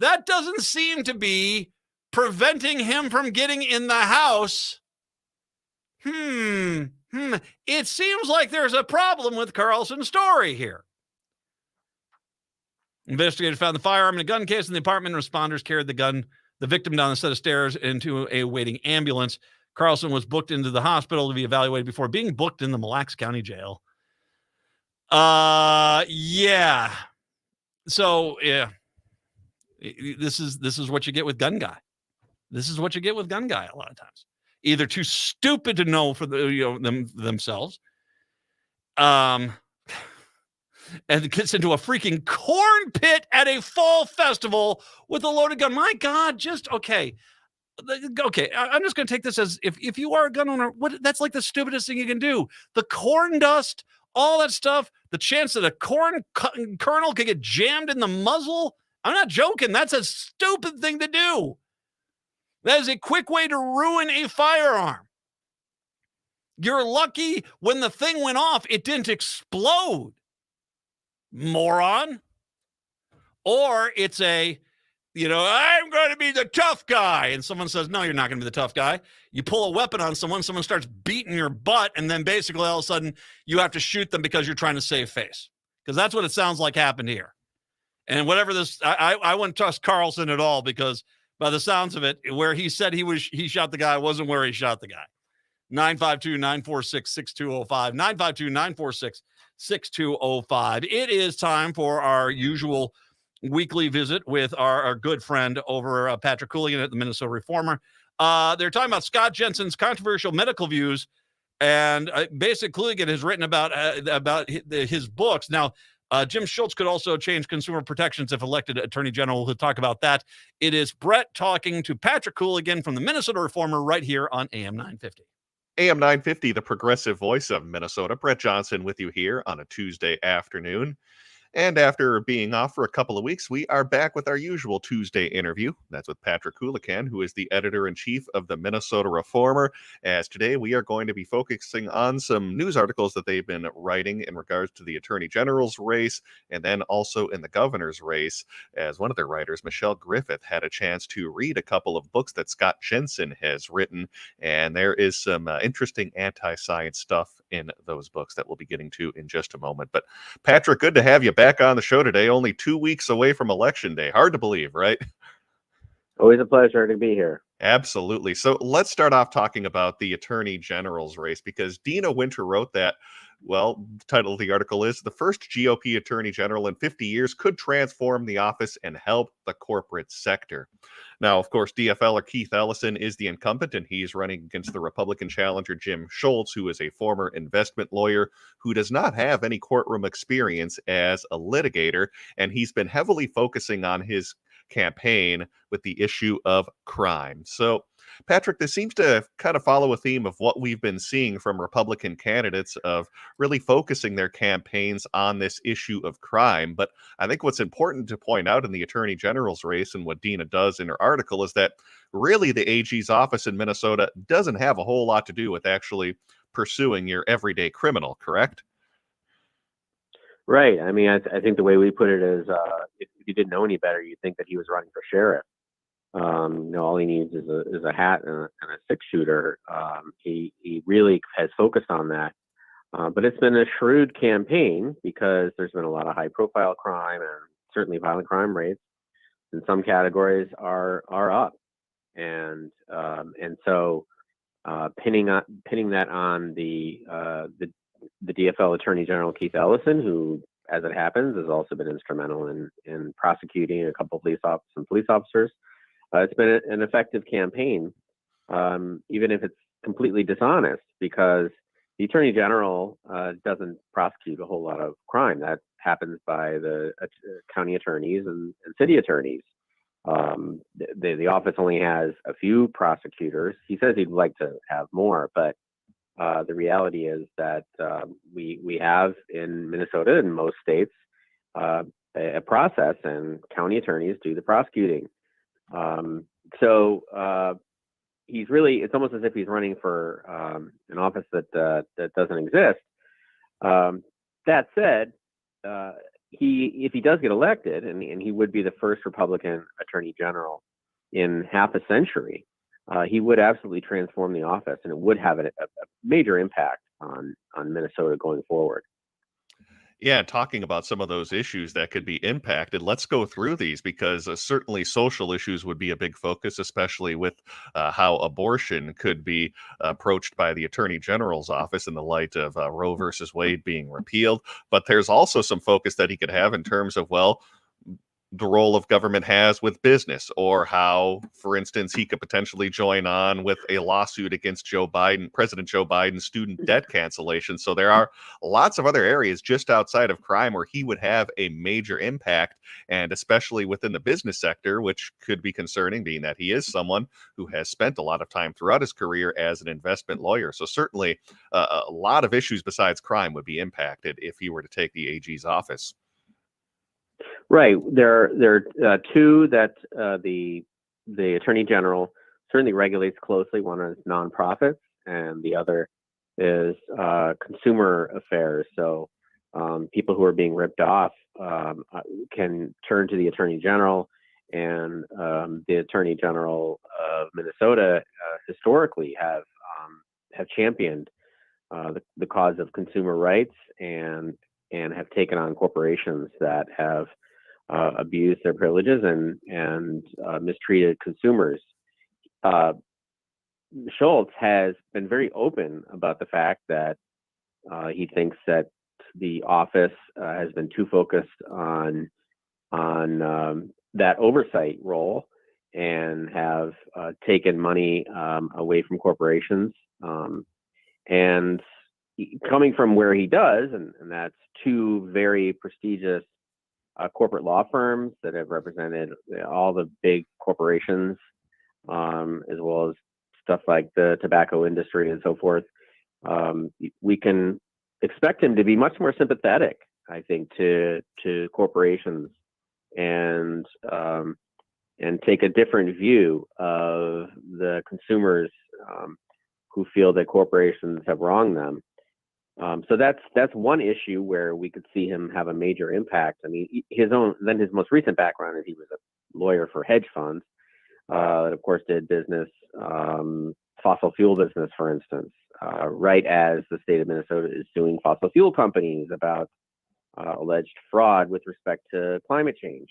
That doesn't seem to be preventing him from getting in the house. It seems like there's a problem with Carlson's story here. Investigators found the firearm in a gun case in the apartment. Responders carried the victim down a set of stairs into a waiting ambulance. Carlson was booked into the hospital to be evaluated before being booked in the Mille Lacs County Jail. Yeah. So, yeah, this is what you get with gun guy. This is what you get with gun guy a lot of times. Either too stupid to know for themselves, and gets into a freaking corn pit at a fall festival with a loaded gun. My God, okay. I'm just going to take this as if you are a gun owner, that's like the stupidest thing you can do. The corn dust, all that stuff, the chance that a corn kernel could get jammed in the muzzle. I'm not joking. That's a stupid thing to do. That is a quick way to ruin a firearm. You're lucky when the thing went off, it didn't explode. Moron. Or it's I'm going to be the tough guy. And someone says, no, you're not going to be the tough guy. You pull a weapon on someone starts beating your butt, and then basically all of a sudden you have to shoot them because you're trying to save face. Because that's what it sounds like happened here. And whatever this, I wouldn't trust Carlson at all, because by the sounds of it, where he said he shot the guy wasn't where he shot the guy. 952-946-6205. 952-946-6205. It is time for our usual weekly visit with our good friend over Patrick Cooligan at the Minnesota Reformer. They're talking about Scott Jensen's controversial medical views, and Basic Cooligan has written about his books. Now, Jim Schultz could also change consumer protections if elected Attorney General. We'll talk about that. It is Brett talking to Patrick Cooligan from the Minnesota Reformer right here on AM 950. AM 950, the progressive voice of Minnesota. Brett Johnson with you here on a Tuesday afternoon. And after being off for a couple of weeks, we are back with our usual Tuesday interview. That's with Patrick Cooligan, who is the editor-in-chief of the Minnesota Reformer. As today, we are going to be focusing on some news articles that they've been writing in regards to the Attorney General's race, and then also in the governor's race, as one of their writers, Michelle Griffith, had a chance to read a couple of books that Scott Jensen has written, and there is some interesting anti-science stuff in those books that we'll be getting to in just a moment. But Patrick, good to have you back on the show today, only 2 weeks away from Election Day. Hard to believe, right? Always a pleasure to be here. Absolutely. So let's start off talking about the Attorney General's race, because Dina Winter wrote that, well, the title of the article is "The First GOP Attorney General in 50 Years Could Transform the Office and Help the Corporate Sector." Now, of course, DFLer Keith Ellison is the incumbent, and he's running against the Republican challenger Jim Schultz, who is a former investment lawyer who does not have any courtroom experience as a litigator, and he's been heavily focusing on his campaign with the issue of crime. So, Patrick, this seems to kind of follow a theme of what we've been seeing from Republican candidates of really focusing their campaigns on this issue of crime. But I think what's important to point out in the Attorney General's race, and what Dina does in her article, is that really the AG's office in Minnesota doesn't have a whole lot to do with actually pursuing your everyday criminal, correct? Right. I mean, I think the way we put it is, if you didn't know any better, you'd think that he was running for sheriff. All he needs is a hat and a six-shooter. He really has focused on that. But it's been a shrewd campaign, because there's been a lot of high-profile crime, and certainly violent crime rates in some categories are up. And so pinning that on the DFL Attorney General Keith Ellison, who, as it happens, has also been instrumental in prosecuting a couple of police officers. It's been an effective campaign, even if it's completely dishonest, because the Attorney General doesn't prosecute a whole lot of crime. That happens by the county attorneys and city attorneys. The office only has a few prosecutors. He says he'd like to have more, but the reality is that we have in Minnesota and most states a process, and county attorneys do the prosecuting. He's really, it's almost as if he's running for an office that doesn't exist. That said, if he does get elected, and he would be the first Republican Attorney General in half a century, he would absolutely transform the office, and it would have a major impact on Minnesota going forward. Yeah, talking about some of those issues that could be impacted, let's go through these, because certainly social issues would be a big focus, especially with how abortion could be approached by the Attorney General's office in the light of Roe versus Wade being repealed. But there's also some focus that he could have in terms of, well, the role of government has with business, or how, for instance, he could potentially join on with a lawsuit against President Joe Biden's student debt cancellation. So there are lots of other areas just outside of crime where he would have a major impact, and especially within the business sector, which could be concerning, being that he is someone who has spent a lot of time throughout his career as an investment lawyer. So certainly a lot of issues besides crime would be impacted if he were to take the AG's office. Right. There are two that the Attorney General certainly regulates closely. One is nonprofits, and the other is consumer affairs. So people who are being ripped off can turn to the Attorney General, and the Attorney General of Minnesota historically have championed the cause of consumer rights, and have taken on corporations that have abused their privileges and mistreated consumers. Schultz has been very open about the fact that he thinks that the office has been too focused on that oversight role and have taken money away from corporations. And coming from where he does, and that's two very prestigious corporate law firms that have represented all the big corporations, as well as stuff like the tobacco industry and so forth, we can expect him to be much more sympathetic, I think, to corporations and take a different view of the consumers who feel that corporations have wronged them. So that's one issue where we could see him have a major impact. I mean, his most recent background is he was a lawyer for hedge funds that, of course, did business, fossil fuel business, for instance, right as the state of Minnesota is suing fossil fuel companies about alleged fraud with respect to climate change.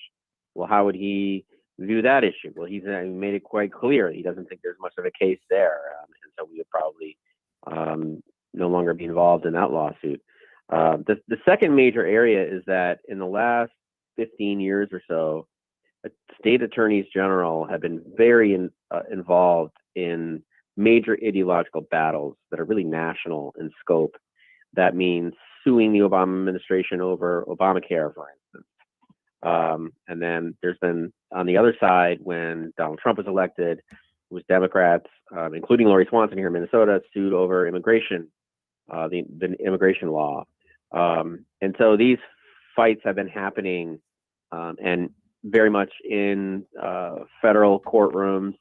Well, how would he view that issue? Well, he made it quite clear he doesn't think there's much of a case there, and so we would probably no longer be involved in that lawsuit. The second major area is that in the last 15 years or so, state attorneys general have been very involved in major ideological battles that are really national in scope. That means suing the Obama administration over Obamacare, for instance. And then there's been, on the other side, when Donald Trump was elected, it was Democrats, including Lori Swanson here in Minnesota, sued over immigration, the immigration law. And so these fights have been happening and very much in federal courtrooms,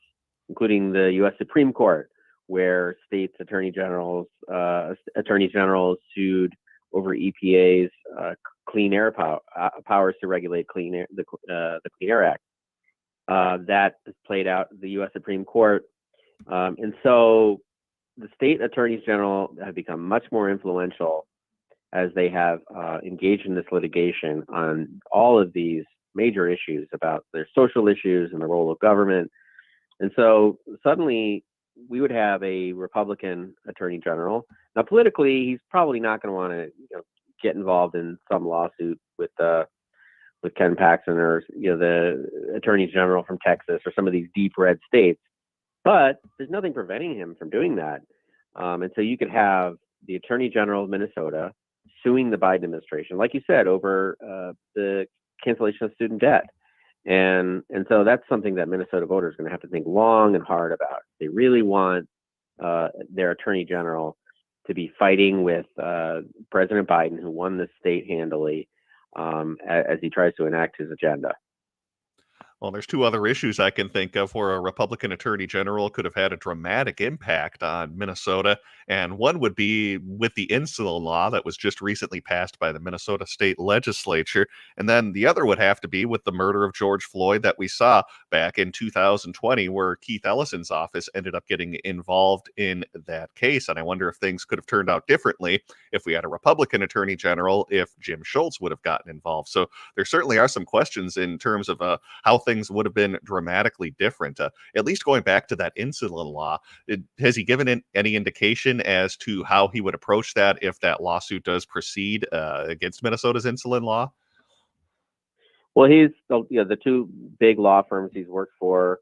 including the U.S. Supreme Court, where states attorneys general sued over EPA's clean air powers to regulate the Clean Air Act. That has played out in the U.S. Supreme Court. And so the state attorneys general have become much more influential as they have engaged in this litigation on all of these major issues about their social issues and the role of government. And so suddenly we would have a Republican attorney general. Now, politically, he's probably not going to want to get involved in some lawsuit with Ken Paxton or the attorney general from Texas or some of these deep red states. But there's nothing preventing him from doing that. And so you could have the attorney general of Minnesota suing the Biden administration, like you said, over the cancellation of student debt. And so that's something that Minnesota voters are going to have to think long and hard about. They really want their attorney general to be fighting with President Biden, who won the state handily, as he tries to enact his agenda. Well, there's two other issues I can think of where a Republican attorney general could have had a dramatic impact on Minnesota. And one would be with the insulin law that was just recently passed by the Minnesota state legislature. And then the other would have to be with the murder of George Floyd that we saw back in 2020, where Keith Ellison's office ended up getting involved in that case. And I wonder if things could have turned out differently if we had a Republican attorney general, if Jim Schultz would have gotten involved. So there certainly are some questions in terms of how things would have been dramatically different. At least going back to that insulin law, has he given any indication as to how he would approach that if that lawsuit does proceed against Minnesota's insulin law? Well, he's the two big law firms he's worked for,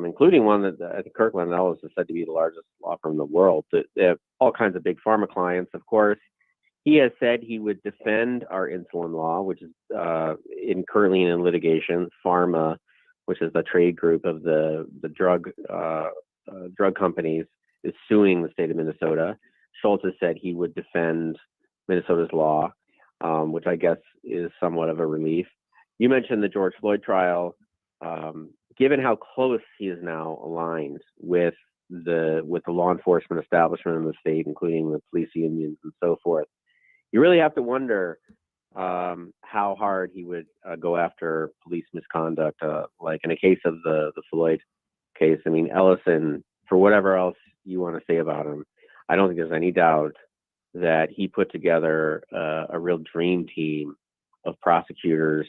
including one that I think Kirkland & Ellis is said to be the largest law firm in the world. They have all kinds of big pharma clients, of course. He has said he would defend our insulin law, which is currently in litigation. Pharma, which is the trade group of the drug companies, is suing the state of Minnesota. Schultz has said he would defend Minnesota's law, which I guess is somewhat of a relief. You mentioned the George Floyd trial. Given how close he is now aligned with the law enforcement establishment in the state, including the police unions and so forth, you really have to wonder how hard he would go after police misconduct, like in a case of the Floyd case. I mean, Ellison, for whatever else you want to say about him, I don't think there's any doubt that he put together a real dream team of prosecutors,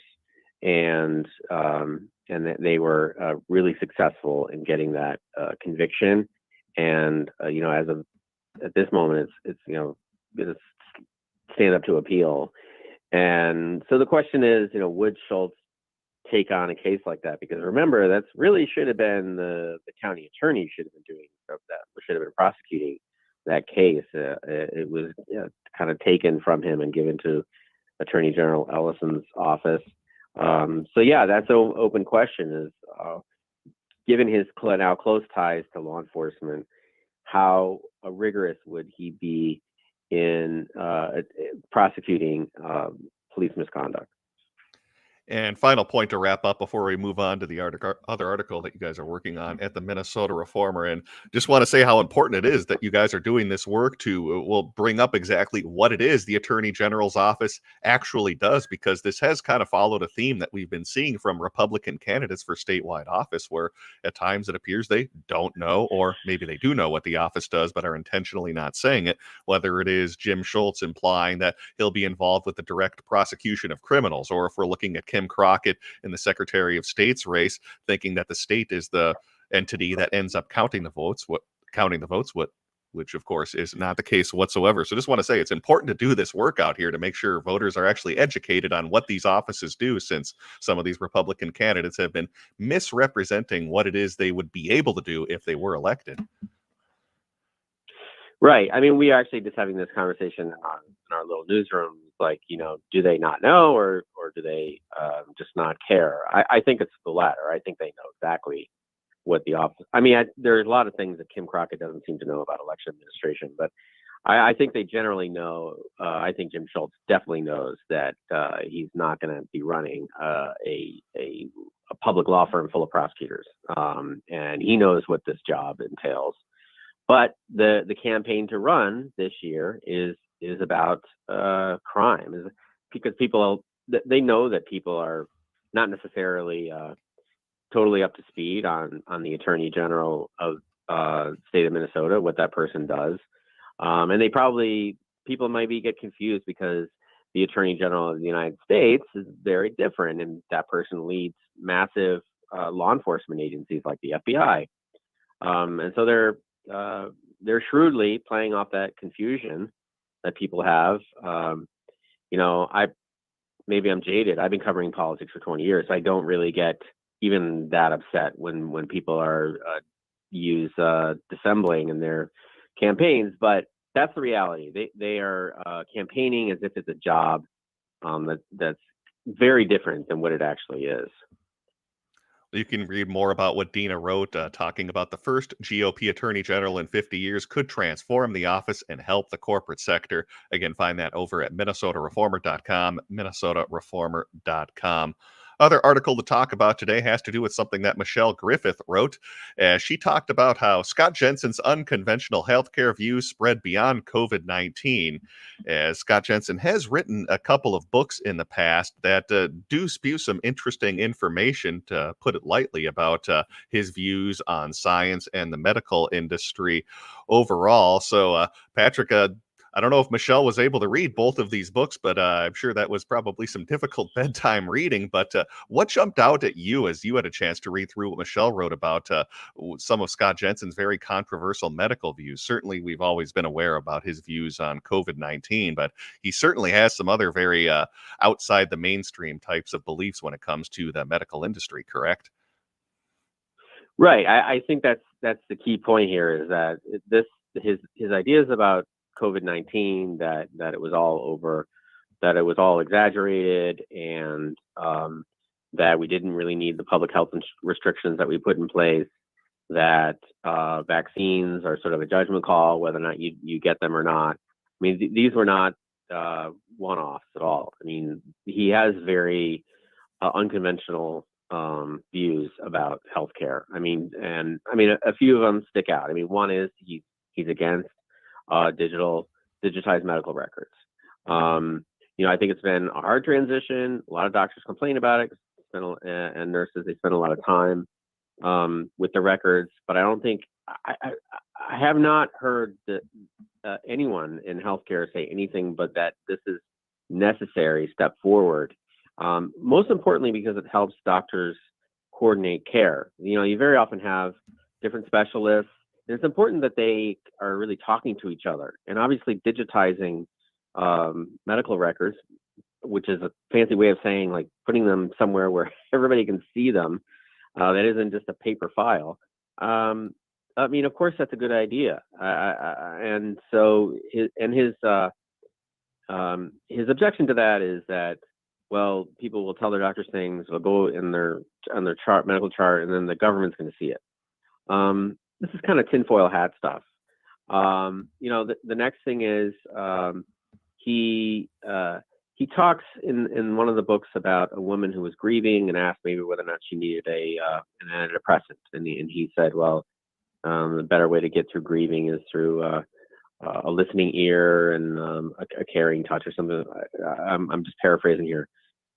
and that they were really successful in getting that conviction. And at this moment, it's going to stand up to appeal. And so the question is, would Schultz take on a case like that? Because remember, that's really should have been the county attorney should have been doing that, should have been prosecuting that case. It was kind of taken from him and given to Attorney General Ellison's office. So yeah, that's an open question: is given his now close ties to law enforcement, how rigorous would he be in prosecuting police misconduct? And final point to wrap up before we move on to the other article that you guys are working on at the Minnesota Reformer. And just want to say how important it is that you guys are doing this work to will bring up exactly what it is the Attorney General's office actually does, because this has kind of followed a theme that we've been seeing from Republican candidates for statewide office, where at times it appears they don't know, or maybe they do know what the office does, but are intentionally not saying it, whether it is Jim Schultz implying that he'll be involved with the direct prosecution of criminals, or if we're looking at Kim Crockett in the Secretary of State's race, thinking that the state is the entity that ends up counting the votes, which of course is not the case whatsoever. So just want to say it's important to do this work out here to make sure voters are actually educated on what these offices do, since some of these Republican candidates have been misrepresenting what it is they would be able to do if they were elected. Right. I mean, we are actually just having this conversation in our little newsroom. Like, do they not know, or do they just not care? I think it's the latter. I think they know exactly what the office. I mean, there's a lot of things that Kim Crockett doesn't seem to know about election administration, but I think they generally know. I think Jim Schultz definitely knows that he's not going to be running a public law firm full of prosecutors, and he knows what this job entails. But the campaign to run this year is about crime, because people, they know that people are not necessarily totally up to speed on the Attorney General of state of Minnesota, what that person does, and people might get confused because the Attorney General of the United States is very different, and that person leads massive law enforcement agencies like the FBI, and so they're shrewdly playing off that confusion that people have. Maybe I'm jaded. I've been covering politics for 20 years. So I don't really get even that upset when people are use dissembling in their campaigns, but that's the reality. They are campaigning as if it's a job that's very different than what it actually is. You can read more about what Dina wrote, talking about the first GOP Attorney General in 50 years could transform the office and help the corporate sector. Again, find that over at minnesotareformer.com, minnesotareformer.com. Other article to talk about today has to do with something that Michelle Griffith wrote. She talked about how Scott Jensen's unconventional healthcare views spread beyond COVID-19. As Scott Jensen has written a couple of books in the past that do spew some interesting information, to put it lightly, about his views on science and the medical industry overall. So, Patrick, I don't know if Michelle was able to read both of these books, but I'm sure that was probably some difficult bedtime reading. But what jumped out at you as you had a chance to read through what Michelle wrote about some of Scott Jensen's very controversial medical views? Certainly, we've always been aware about his views on COVID-19, but he certainly has some other very outside the mainstream types of beliefs when it comes to the medical industry, correct? Right. I think that's the key point here, is that his ideas about COVID-19, that it was all over, that it was all exaggerated, and that we didn't really need the public health restrictions that we put in place, that vaccines are sort of a judgment call whether or not you get them or not. I mean, these were not one-offs at all. I mean, he has very unconventional views about healthcare. I mean, a few of them stick out. I mean, one is he's against digitized medical records. I think it's been a hard transition. A lot of doctors complain about it, and nurses, they spend a lot of time with the records. But I don't think I have not heard that anyone in healthcare say anything but that this is necessary step forward. Most importantly, because it helps doctors coordinate care. You very often have different specialists it's important that they are really talking to each other, and obviously digitizing medical records, which is a fancy way of saying like putting them somewhere where everybody can see them. That isn't just a paper file. I mean, of course, that's a good idea. And so his objection to that is that, well, people will tell their doctors things, they'll go in on their chart, medical chart, and then the government's going to see it. This is kind of tinfoil hat stuff. The next thing is he talks in one of the books about a woman who was grieving and asked maybe whether or not she needed an antidepressant, and he said, well, the better way to get through grieving is through a listening ear and a caring touch or something. I'm just paraphrasing here,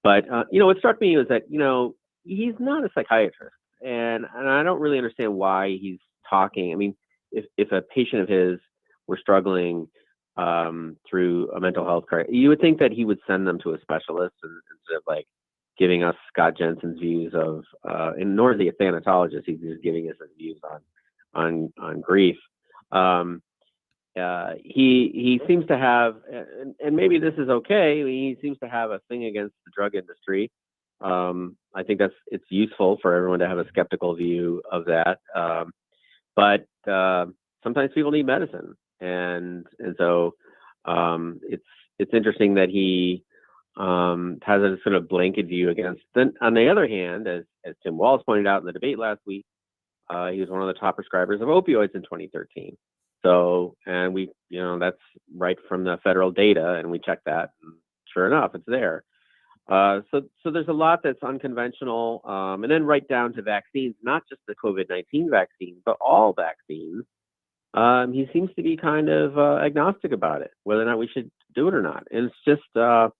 but what struck me was that he's not a psychiatrist, and I don't really understand why he's talking. I mean, if a patient of his were struggling through a mental health crisis, you would think that he would send them to a specialist instead of like giving us Scott Jensen's views of, and nor is he a thanatologist. He's just giving us his views on grief. He seems to have, and maybe this is okay, I mean, he seems to have a thing against the drug industry. I think it's useful for everyone to have a skeptical view of that. But sometimes people need medicine, and so it's interesting that he has a sort of blanket view against. Then on the other hand, as Tim Walz pointed out in the debate last week, he was one of the top prescribers of opioids in 2013. So, and that's right from the federal data, and we checked that, and sure enough, it's there. So there's a lot that's unconventional, and then right down to vaccines, not just the COVID-19 vaccine, but all vaccines. He seems to be kind of agnostic about it, whether or not we should do it or not. And it's just, that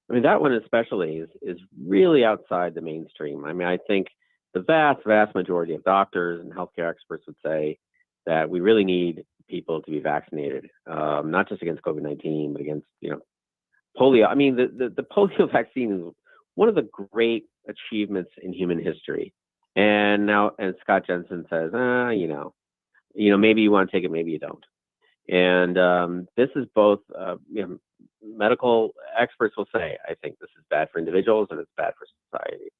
one especially is really outside the mainstream. I mean, I think the vast majority of doctors and healthcare experts would say that we really need people to be vaccinated, not just against COVID-19, but against, polio. I mean, the polio vaccine is one of the great achievements in human history. And Scott Jensen says, maybe you want to take it, maybe you don't. And this is both, medical experts will say, I think this is bad for individuals and it's bad for society.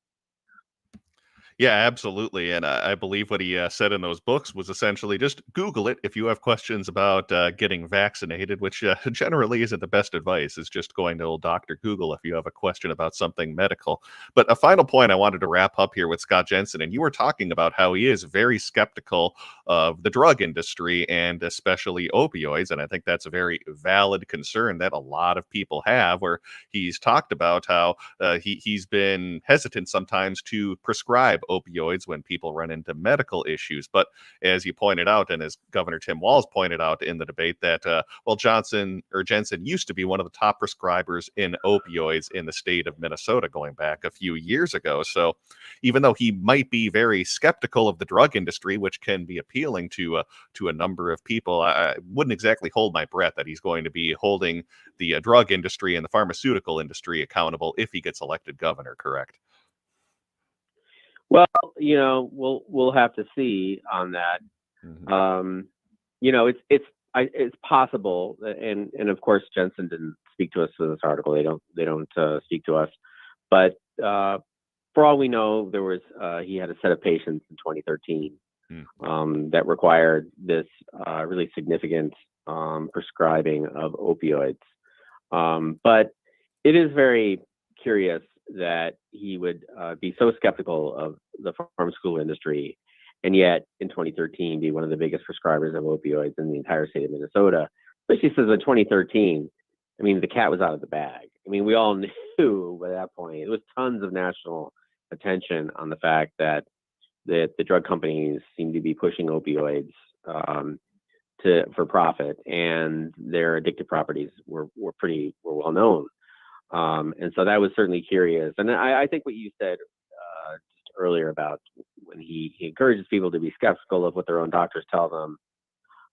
Yeah, absolutely. And I believe what he said in those books was essentially just Google it if you have questions about getting vaccinated, which generally isn't the best advice, is just going to old Dr. Google if you have a question about something medical. But a final point I wanted to wrap up here with Scott Jensen, and you were talking about how he is very skeptical of the drug industry and especially opioids. And I think that's a very valid concern that a lot of people have, where he's talked about how he's been hesitant sometimes to prescribe opioids when people run into medical issues. But as you pointed out, and as Governor Tim Walz pointed out in the debate, that Jensen used to be one of the top prescribers in opioids in the state of Minnesota going back a few years ago. So even though he might be very skeptical of the drug industry, which can be appealing to a number of people, I wouldn't exactly hold my breath that he's going to be holding the drug industry and the pharmaceutical industry accountable if he gets elected governor, correct? Well, we'll have to see on that. Mm-hmm. It's possible, and of course Jensen didn't speak to us for this article. They don't speak to us, but for all we know, there was he had a set of patients in 2013 that required this really significant prescribing of opioids. But it is very curious that he would be so skeptical of the pharmaceutical industry, and yet in 2013 be one of the biggest prescribers of opioids in the entire state of Minnesota. Especially since in 2013, I mean, the cat was out of the bag. I mean, we all knew by that point. There was tons of national attention on the fact that the drug companies seemed to be pushing opioids for profit, and their addictive properties were well known. And so that was certainly curious. And I think what you said just earlier about when he encourages people to be skeptical of what their own doctors tell them.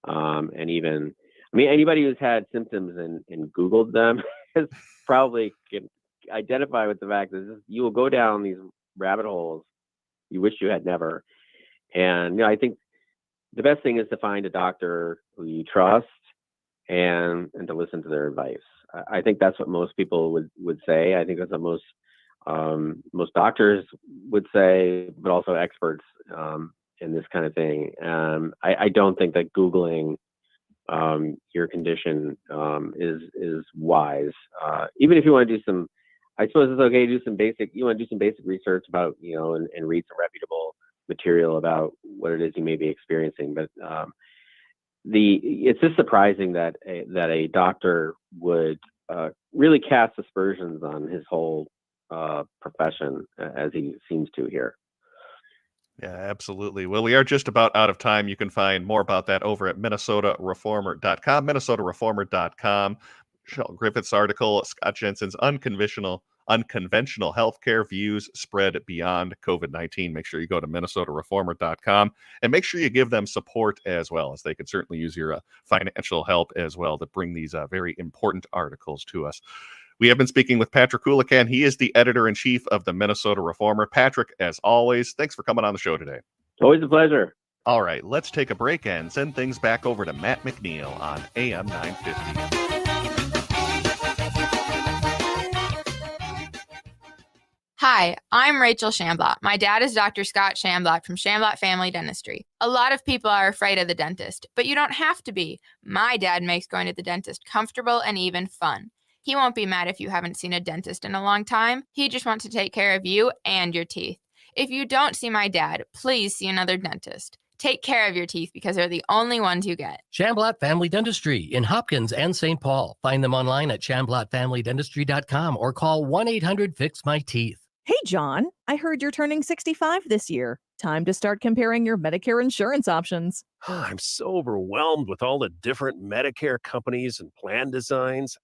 And even, anybody who's had symptoms and Googled them has probably can identify with the fact that you will go down these rabbit holes you wish you had never. And, I think the best thing is to find a doctor who you trust and to listen to their advice. I think that's what most people would say. I think that's what most doctors would say, but also experts in this kind of thing. I don't think that Googling your condition is wise. Even if you want to do some, I suppose it's okay to do some basic. You want to do some basic research about, and read some reputable material about what it is you may be experiencing. But it's just surprising that a doctor would really cast aspersions on his whole profession as he seems to here. Yeah, absolutely. Well, we are just about out of time. You can find more about that over at minnesotareformer.com, minnesotareformer.com. Michelle Griffith's article, Scott Jensen's unconventional healthcare views spread beyond COVID-19. Make sure you go to minnesotareformer.com and make sure you give them support as well, as they could certainly use your financial help as well to bring these very important articles to us. We have been speaking with Patrick Coolican. He is the editor-in-chief of the Minnesota Reformer. Patrick, as always, thanks for coming on the show today. Always a pleasure. All right, let's take a break and send things back over to Matt McNeil on AM 950. Hi, I'm Rachel Shamblatt. My dad is Dr. Scott Shamblatt from Shamblatt Family Dentistry. A lot of people are afraid of the dentist, but you don't have to be. My dad makes going to the dentist comfortable and even fun. He won't be mad if you haven't seen a dentist in a long time. He just wants to take care of you and your teeth. If you don't see my dad, please see another dentist. Take care of your teeth because they're the only ones you get. Shamblatt Family Dentistry in Hopkins and St. Paul. Find them online at shamblattfamilydentistry.com or call 1-800-FIX-MY-TEETH. Hey, John, I heard you're turning 65 this year. Time to start comparing your Medicare insurance options. I'm so overwhelmed with all the different Medicare companies and plan designs.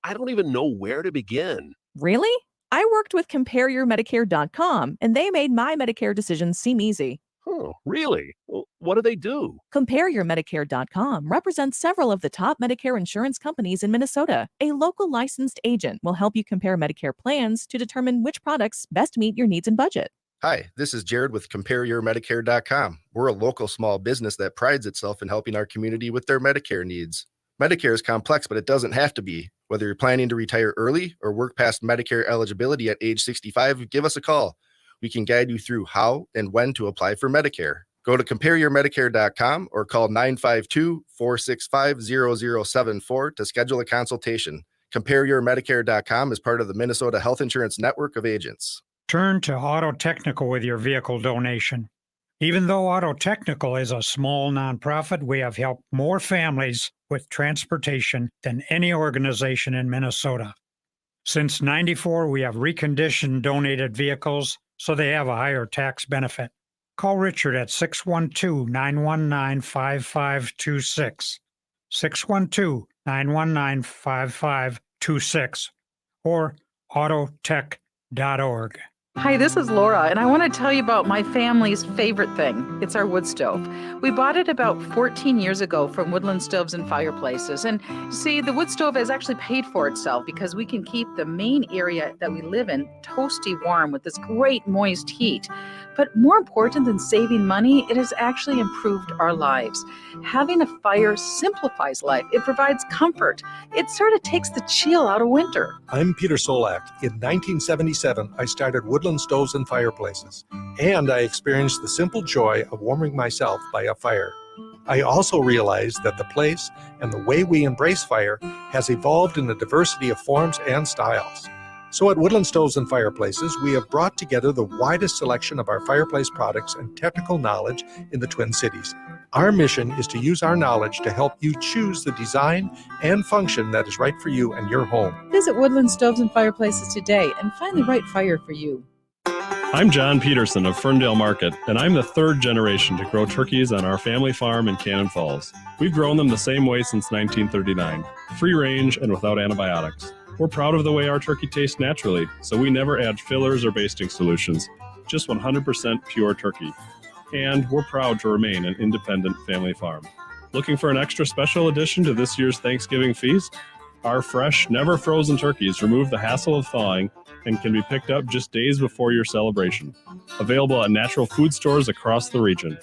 I don't even know where to begin. Really? I worked with CompareYourMedicare.com, and they made my Medicare decisions seem easy. Oh, really? Well, what do they do? CompareYourMedicare.com represents several of the top Medicare insurance companies in Minnesota. A local licensed agent will help you compare Medicare plans to determine which products best meet your needs and budget. Hi, this is Jared with CompareYourMedicare.com. We're a local small business that prides itself in helping our community with their Medicare needs. Medicare is complex, but it doesn't have to be. Whether you're planning to retire early or work past Medicare eligibility at age 65, give us a call. We can guide you through how and when to apply for Medicare. Go to CompareYourMedicare.com or call 952-465-0074 to schedule a consultation. CompareYourMedicare.com is part of the Minnesota Health Insurance Network of Agents. Turn to Auto Technical with your vehicle donation. Even though Auto Technical is a small nonprofit, we have helped more families with transportation than any organization in Minnesota. Since '94, we have reconditioned donated vehicles so they have a higher tax benefit. Call Richard at 612-919-5526, 612-919-5526, or autotech.org. Hi, this is Laura, and I want to tell you about my family's favorite thing. It's our wood stove. We bought it about 14 years ago from Woodland Stoves and Fireplaces. And see, the wood stove has actually paid for itself because we can keep the main area that we live in toasty warm with this great moist heat. But more important than saving money, it has actually improved our lives. Having a fire simplifies life. It provides comfort. It sort of takes the chill out of winter. I'm Peter Solak. In 1977, I started Woodland Stoves and Fireplaces, and I experienced the simple joy of warming myself by a fire. I also realized that the place and the way we embrace fire has evolved in a diversity of forms and styles. So at Woodland Stoves and Fireplaces, we have brought together the widest selection of our fireplace products and technical knowledge in the Twin Cities. Our mission is to use our knowledge to help you choose the design and function that is right for you and your home. Visit Woodland Stoves and Fireplaces today and find the right fire for you. I'm John Peterson of Ferndale Market, and I'm the third generation to grow turkeys on our family farm in Cannon Falls. We've grown them the same way since 1939, free range and without antibiotics. We're proud of the way our turkey tastes naturally, so we never add fillers or basting solutions, just 100% pure turkey. And we're proud to remain an independent family farm. Looking for an extra special addition to this year's Thanksgiving feast? Our fresh, never frozen turkeys remove the hassle of thawing and can be picked up just days before your celebration. Available at natural food stores across the region.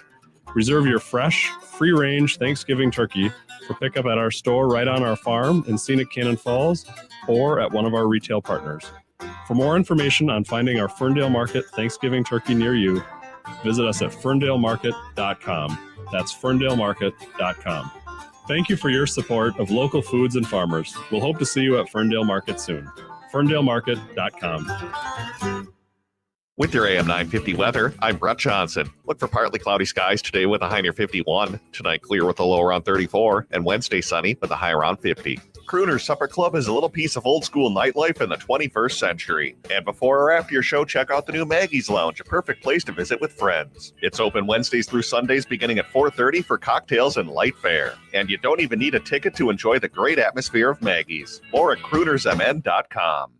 Reserve your fresh, free-range Thanksgiving turkey for pickup at our store right on our farm in scenic Cannon Falls or at one of our retail partners. For more information on finding our Ferndale Market Thanksgiving turkey near you, visit us at ferndalemarket.com. That's ferndalemarket.com. Thank you for your support of local foods and farmers. We'll hope to see you at Ferndale Market soon. ferndalemarket.com. With your AM 950 weather, I'm Brett Johnson. Look for partly cloudy skies today with a high near 51. Tonight, clear with a low around 34. And Wednesday, sunny with a high around 50. Crooner's Supper Club is a little piece of old school nightlife in the 21st century. And before or after your show, check out the new Maggie's Lounge, a perfect place to visit with friends. It's open Wednesdays through Sundays beginning at 4:30 for cocktails and light fare. And you don't even need a ticket to enjoy the great atmosphere of Maggie's. More at croonersmn.com.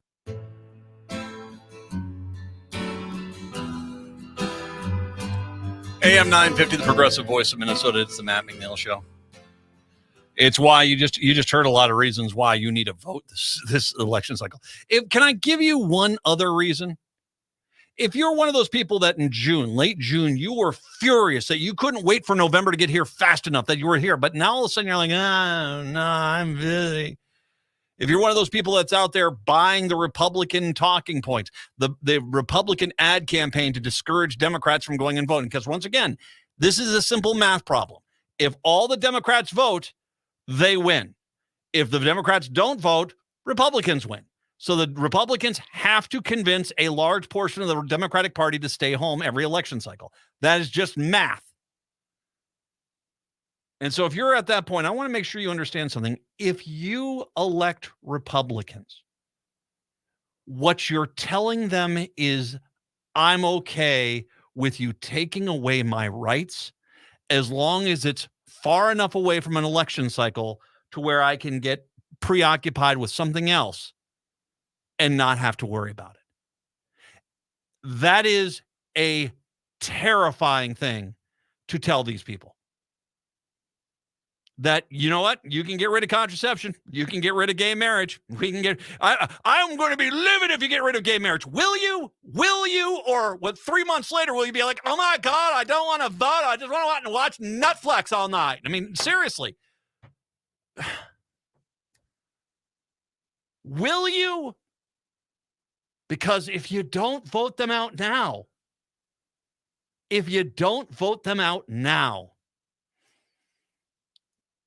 AM 950, the progressive voice of Minnesota. It's the Matt McNeil Show. It's why you just heard a lot of reasons why you need to vote this election cycle. Can I give you one other reason? If you're one of those people that in June, late June, you were furious that you couldn't wait for November to get here fast enough that you were here, but now all of a sudden you're like, no, I'm busy. If you're one of those people that's out there buying the Republican talking points, the Republican ad campaign to discourage Democrats from going and voting, because once again, this is a simple math problem. If all the Democrats vote, they win. If the Democrats don't vote, Republicans win. So the Republicans have to convince a large portion of the Democratic Party to stay home every election cycle. That is just math. And so if you're at that point, I want to make sure you understand something. If you elect Republicans, what you're telling them is, I'm okay with you taking away my rights as long as it's far enough away from an election cycle to where I can get preoccupied with something else and not have to worry about it. That is a terrifying thing to tell these people. That, you know what? You can get rid of contraception. You can get rid of gay marriage. I'm going to be livid if you get rid of gay marriage. Will you? Will you? Or 3 months later, will you be like, oh my God, I don't want to vote. I just want to watch Netflix all night. I mean, seriously. Will you? Because if you don't vote them out now,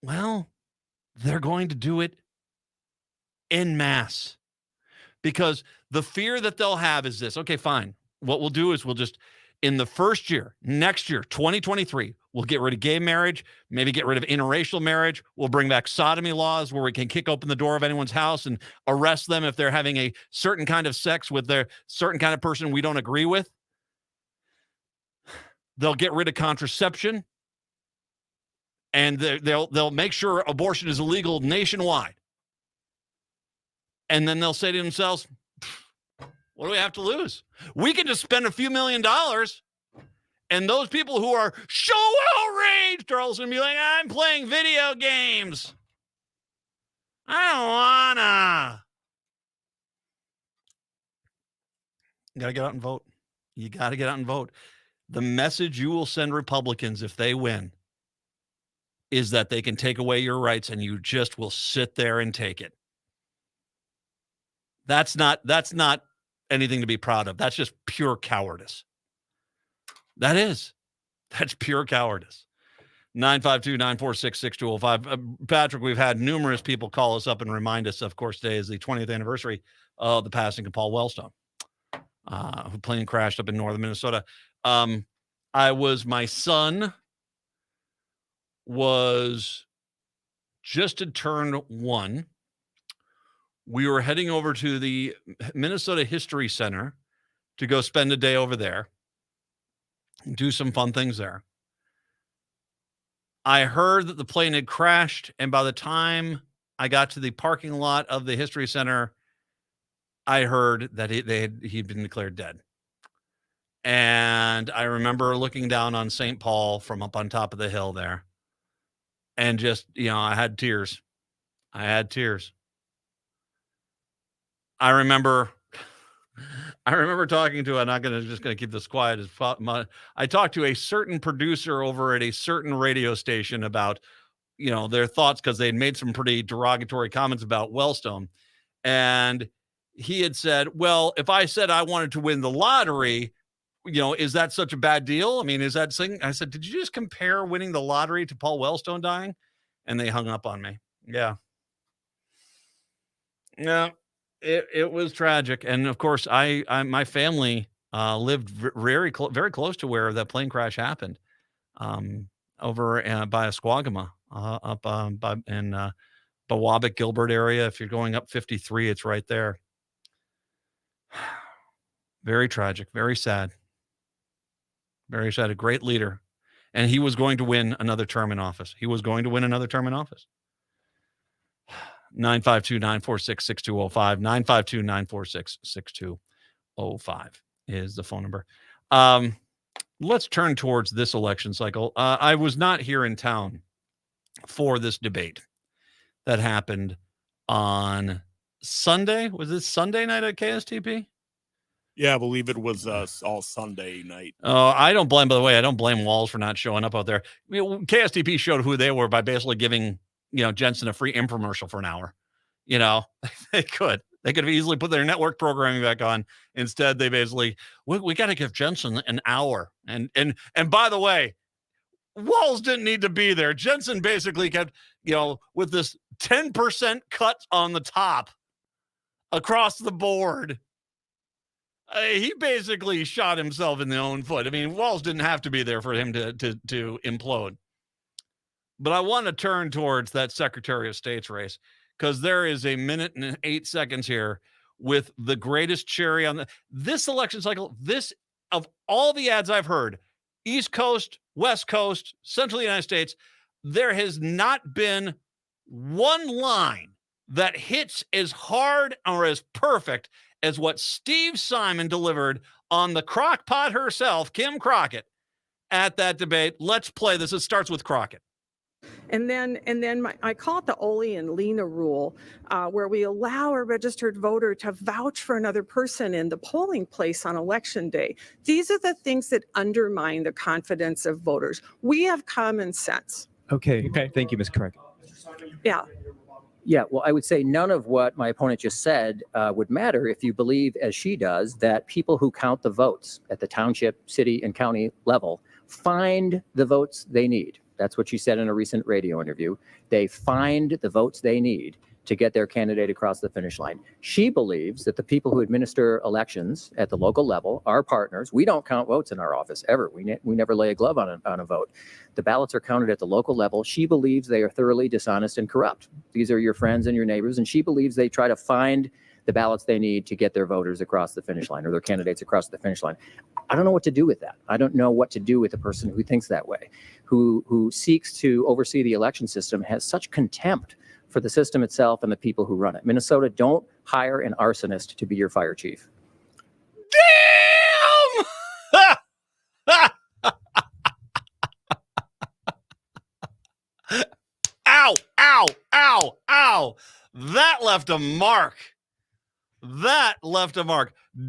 well, they're going to do it en masse, because the fear that they'll have is this. Okay, fine. What we'll do is we'll just, in the first year, next year, 2023, we'll get rid of gay marriage, maybe get rid of interracial marriage. We'll bring back sodomy laws where we can kick open the door of anyone's house and arrest them if they're having a certain kind of sex with their certain kind of person we don't agree with. They'll get rid of contraception. And they'll make sure abortion is illegal nationwide. And then they'll say to themselves, what do we have to lose? We can just spend a few $1 million. And those people who are so outraged are also going to be like, I'm playing video games. I don't wanna. You got to get out and vote. You got to get out and vote. The message you will send Republicans if they win is that they can take away your rights and you just will sit there and take it. That's not anything to be proud of. That's just pure cowardice. That's pure cowardice. 952-946-6205. Patrick, we've had numerous people call us up and remind us, of course, today is the 20th anniversary of the passing of Paul Wellstone, who plane crashed up in northern Minnesota. My son was just to turn 1. We were heading over to the Minnesota History Center to go spend a day over there, do some fun things there. I heard that the plane had crashed, and by the time I got to the parking lot of the History Center, I heard that he'd been declared dead. And I remember looking down on St. Paul from up on top of the hill there. And just, I had tears. I remember I remember talking to, I'm not just going to keep this quiet as I talked to a certain producer over at a certain radio station about, their thoughts, because they had made some pretty derogatory comments about Wellstone. And he had said, well, if I said I wanted to win the lottery, is that such a bad deal? I mean, is that thing? I said, did you just compare winning the lottery to Paul Wellstone dying? And they hung up on me. Yeah. Yeah. It was tragic. And of course, my family lived very close to where that plane crash happened, over by Esquagama, up in Bawabic, Gilbert area. If you're going up 53, it's right there. Very tragic, very sad. Very sad. A great leader. And he was going to win another term in office. 952-946-6205. 952-946-6205 is the phone number. Let's turn towards this election cycle. I was not here in town for this debate that happened on Sunday. Was it Sunday night at KSTP? Yeah, I believe it was all Sunday night. Oh, I don't blame Walls for not showing up out there. KSTP showed who they were by basically giving, Jensen a free infomercial for an hour. They could have easily put their network programming back on. Instead, they basically, we got to give Jensen an hour. And by the way, Walls didn't need to be there. Jensen basically kept, with this 10% cut on the top across the board. He basically shot himself in the own foot. I mean, Walls didn't have to be there for him to implode. But I want to turn towards that Secretary of State's race, because there is a minute and 8 seconds here with the greatest cherry on this election cycle. This, of all the ads I've heard, East Coast, West Coast, Central United States, there has not been one line that hits as hard or as perfect as what Steve Simon delivered on the crockpot herself, Kim Crockett, at that debate. Let's play this. It starts with Crockett. And then I call it the Ole and Lena rule, where we allow a registered voter to vouch for another person in the polling place on election day. These are the things that undermine the confidence of voters. We have common sense. Okay. Thank you, Ms. Crockett. Yeah. Yeah, well, I would say none of what my opponent just said would matter if you believe, as she does, that people who count the votes at the township, city, and county level find the votes they need. That's what she said in a recent radio interview. They find the votes they need to get their candidate across the finish line. She believes that the people who administer elections at the local level are partners. We don't count votes in our office ever. We never lay a glove on a vote. The ballots are counted at the local level. She believes they are thoroughly dishonest and corrupt. These are your friends and your neighbors, and she believes they try to find the ballots they need to get their voters across the finish line, or their candidates across the finish line. I don't know what to do with that. I don't know what to do with a person who thinks that way, who seeks to oversee the election system, has such contempt for the system itself and the people who run it. Minnesota, don't hire an arsonist to be your fire chief. Damn! Ow, ow, ow, ow. That left a mark.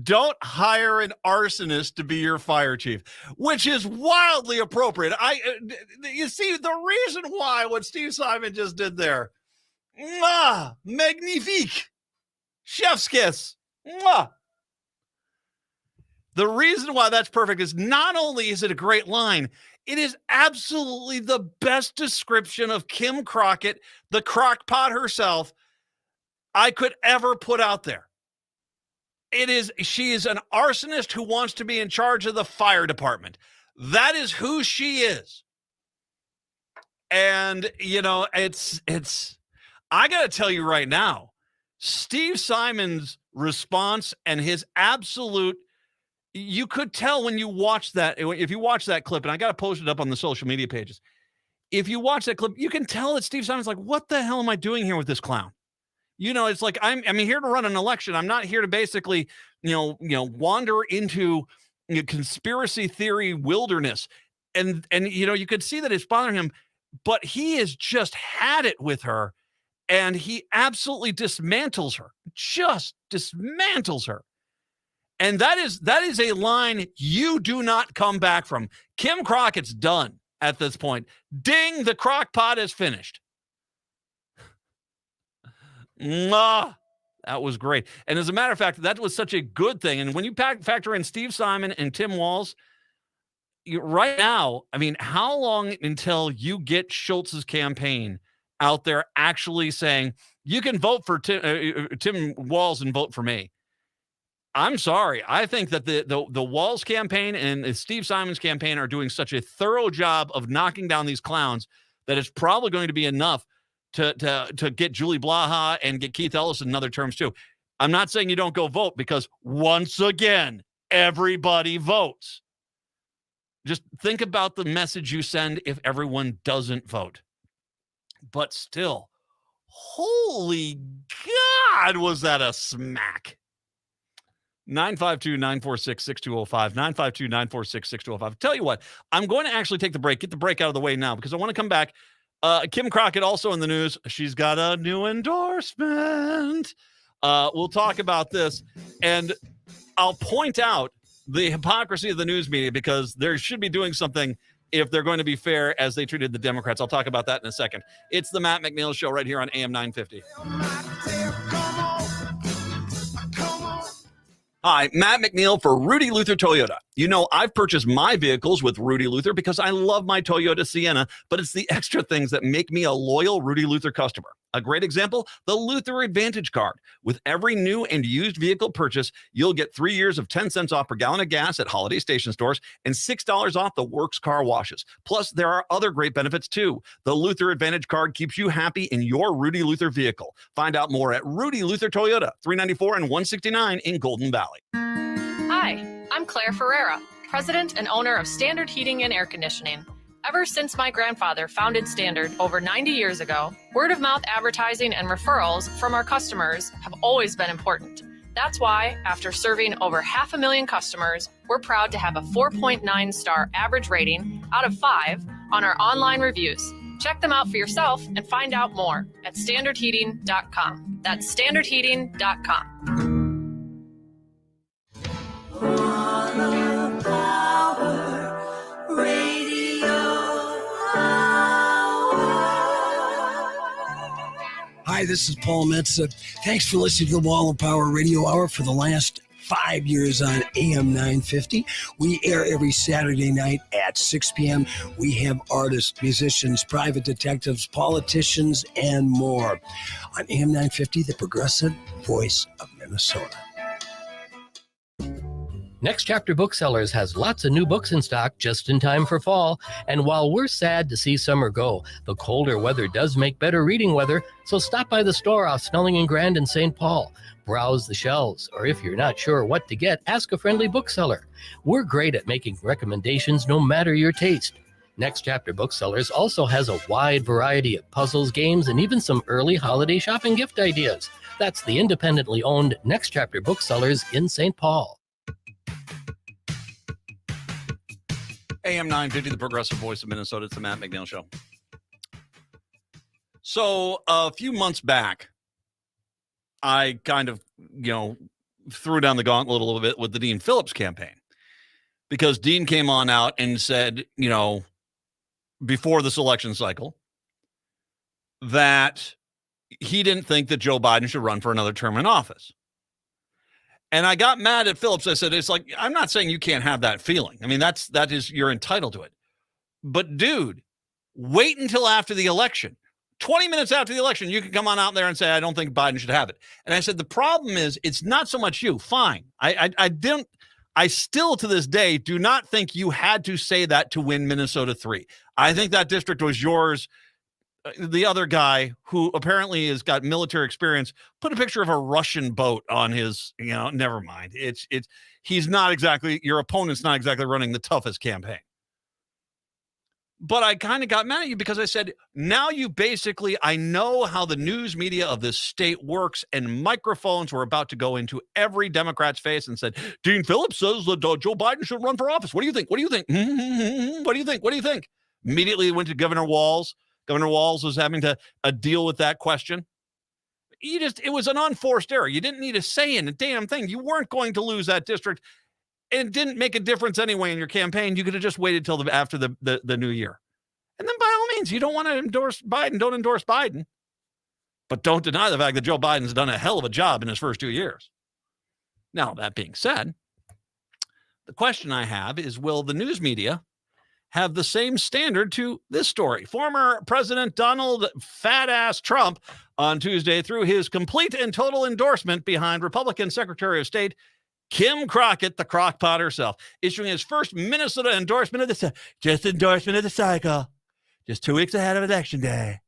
Don't hire an arsonist to be your fire chief, which is wildly appropriate. You see, the reason why what Steve Simon just did there, magnifique, chef's kiss. The reason why that's perfect is not only is it a great line, it is absolutely the best description of Kim Crockett, the crockpot herself, I could ever put out there. She is an arsonist who wants to be in charge of the fire department. That is who she is. And, I got to tell you right now, Steve Simon's response and his absolute, you could tell when you watch that, if you watch that clip, and I got to post it up on the social media pages. If you watch that clip, you can tell that Steve Simon's like, what the hell am I doing here with this clown? It's like, I'm here to run an election. I'm not here to basically, wander into conspiracy theory wilderness. And you could see that it's bothering him, but he has just had it with her, and he absolutely dismantles her, And that is a line you do not come back from. Kim Crockett's done at this point. Ding, the crock pot is finished. Mwah. That was great. And as a matter of fact, that was such a good thing. And when you factor in Steve Simon and Tim Walz, right now, I mean, how long until you get Schultz's campaign out there actually saying, you can vote for Tim Walz and vote for me? I'm sorry. I think that the Walz campaign and Steve Simon's campaign are doing such a thorough job of knocking down these clowns that it's probably going to be enough to get Julie Blaha and get Keith Ellis in another terms too. I'm not saying you don't go vote, because once again, everybody votes. Just think about the message you send if everyone doesn't vote. But still, holy God, was that a smack? 952-946-6205, 952-946-6205. Tell you what, I'm going to actually take the break, get the break out of the way now, because I want to come back. Kim Crockett also in the news. She's got a new endorsement. We'll talk about this, and I'll point out the hypocrisy of the news media, because they should be doing something if they're going to be fair as they treated the Democrats. I'll talk about that in a second. It's the Matt McNeil Show right here on AM 950. Hi, Matt McNeil for Rudy Luther Toyota. You know, I've purchased my vehicles with Rudy Luther because I love my Toyota Sienna, but it's the extra things that make me a loyal Rudy Luther customer. A great example, the Luther Advantage Card. With every new and used vehicle purchase, you'll get 3 years of 10 cents off per gallon of gas at holiday station stores and $6 off the Works car washes. Plus, there are other great benefits too. The Luther Advantage Card keeps you happy in your Rudy Luther vehicle. Find out more at Rudy Luther Toyota, 394 and 169 in Golden Valley. Hi, I'm Claire Ferreira, president and owner of Standard Heating and Air Conditioning. Ever since my grandfather founded Standard over 90 years ago, word-of-mouth advertising and referrals from our customers have always been important. That's why, after serving over 500,000 customers, we're proud to have a 4.9-star average rating out of 5 on our online reviews. Check them out for yourself and find out more at standardheating.com. That's standardheating.com. Hi, this is Paul Metza. Thanks for listening to the Wall of Power Radio Hour for the last 5 years on AM 950. We air every Saturday night at 6 p.m. We have artists, musicians, private detectives, politicians, and more. On AM 950, the progressive voice of Minnesota. Next Chapter Booksellers has lots of new books in stock just in time for fall. And while we're sad to see summer go, the colder weather does make better reading weather. So stop by the store off Snelling and Grand in St. Paul. Browse the shelves, or if you're not sure what to get, ask a friendly bookseller. We're great at making recommendations no matter your taste. Next Chapter Booksellers also has a wide variety of puzzles, games, and even some early holiday shopping gift ideas. That's the independently owned Next Chapter Booksellers in St. Paul. AM 950, the progressive voice of Minnesota. It's the Matt McNeil Show. So a few months back, I kind of, threw down the gauntlet a little bit with the Dean Phillips campaign, because Dean came on out and said, before this election cycle, that he didn't think that Joe Biden should run for another term in office. And I got mad at Phillips. I said, it's like, I'm not saying you can't have that feeling. I mean, that is, you're entitled to it. But dude, wait until after the election. 20 minutes after the election, you can come on out there and say, I don't think Biden should have it. And I said, the problem is, it's not so much you. Fine. I still to this day do not think you had to say that to win Minnesota 3. I think that district was yours. The other guy, who apparently has got military experience, put a picture of a Russian boat on his, never mind. He's not exactly, your opponent's not exactly running the toughest campaign. But I kind of got mad at you because I said, now you basically, I know how the news media of this state works, and microphones were about to go into every Democrat's face and said, Dean Phillips says that Joe Biden should run for office. What do you think? What do you think? What do you think? What do you think? Immediately went to Governor Walz. Governor Walz was having to deal with that question. It was an unforced error. You didn't need to say in a damn thing. You weren't going to lose that district. And it didn't make a difference anyway in your campaign. You could have just waited till after the new year. And then by all means, you don't want to endorse Biden, don't endorse Biden. But don't deny the fact that Joe Biden's done a hell of a job in his first 2 years. Now, that being said, the question I have is, will the news media have the same standard to this story? Former President Donald fat-ass Trump on Tuesday threw his complete and total endorsement behind Republican Secretary of State Kim Crockett, the crockpot herself, issuing his first Minnesota endorsement of the cycle. Just 2 weeks ahead of Election Day.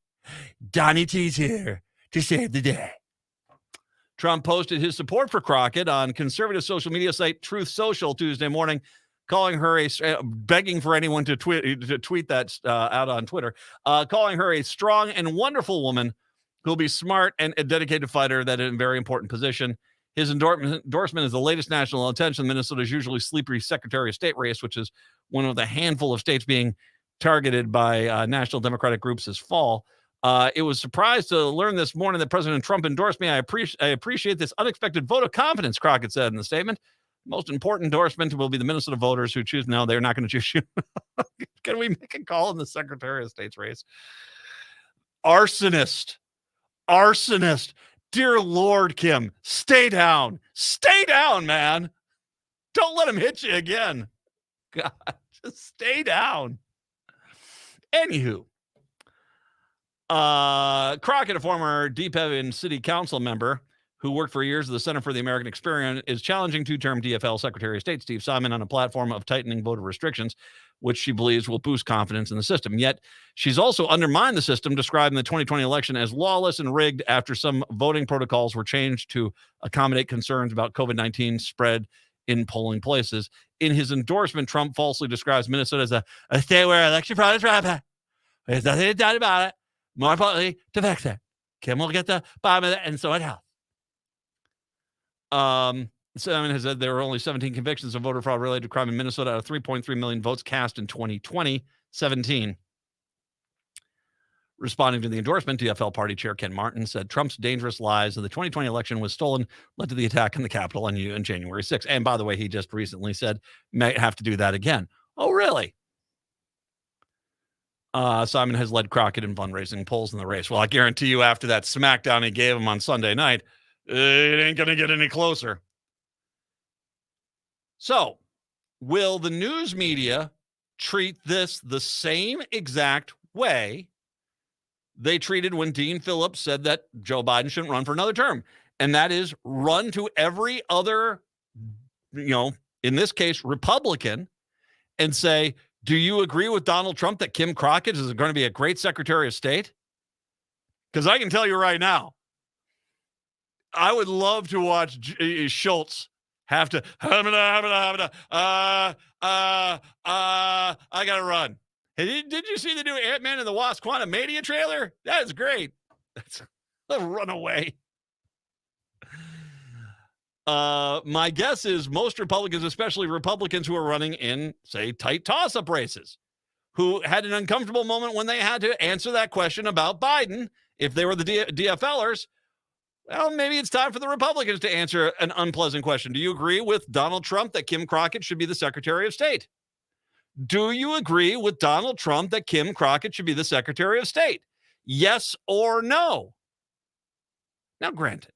Donnie T's here to save the day. Trump posted his support for Crockett on conservative social media site Truth Social Tuesday morning, calling her begging for anyone to tweet that out on Twitter, calling her a strong and wonderful woman who'll be smart and a dedicated fighter that in a very important position. His endorsement is the latest national attention. Minnesota's usually sleepy Secretary of State race, which is one of the handful of states being targeted by national Democratic groups this fall. It was surprised to learn this morning that President Trump endorsed me. I appreciate this unexpected vote of confidence, Crockett said in the statement. Most important endorsement will be the Minnesota voters who choose. No, they're not going to choose you. Can we make a call in the Secretary of State's race? Arsonist. Dear Lord, Kim, stay down. Stay down, man. Don't let him hit you again. God, just stay down. Anywho, Crockett, a former Deep Haven City Council member who worked for years at the Center for the American Experience, is challenging two-term DFL Secretary of State Steve Simon on a platform of tightening voter restrictions, which she believes will boost confidence in the system. Yet, she's also undermined the system, describing the 2020 election as lawless and rigged after some voting protocols were changed to accommodate concerns about COVID-19 spread in polling places. In his endorsement, Trump falsely describes Minnesota as a state where election fraud is rampant. There's nothing to doubt about it. More importantly, to fix it. Kim will get the bottom of it, and so it helps. Simon has said there were only 17 convictions of voter fraud related to crime in Minnesota out of 3.3 million votes cast in 2020. 17. Responding to the endorsement, DFL party chair Ken Martin said Trump's dangerous lies of the 2020 election was stolen, led to the attack on the Capitol on January 6th. And by the way, he just recently said may have to do that again. Oh, really? Simon has led Crockett in fundraising polls in the race. Well, I guarantee you after that smackdown he gave him on Sunday night, it ain't going to get any closer. So, will the news media treat this the same exact way they treated when Dean Phillips said that Joe Biden shouldn't run for another term? And that is run to every other, in this case, Republican, and say, do you agree with Donald Trump that Kim Crockett is going to be a great Secretary of State? Because I can tell you right now, I would love to watch Schultz have to, I got to run. Hey, did you see the new Ant-Man and the Wasp Quantumania trailer? That is great. That's a runaway. My guess is most Republicans, especially Republicans who are running in, say, tight toss-up races, who had an uncomfortable moment when they had to answer that question about Biden, if they were the DFLers, well, maybe it's time for the Republicans to answer an unpleasant question. Do you agree with Donald Trump that Kim Crockett should be the Secretary of State? Do you agree with Donald Trump that Kim Crockett should be the Secretary of State? Yes or no? Now, granted,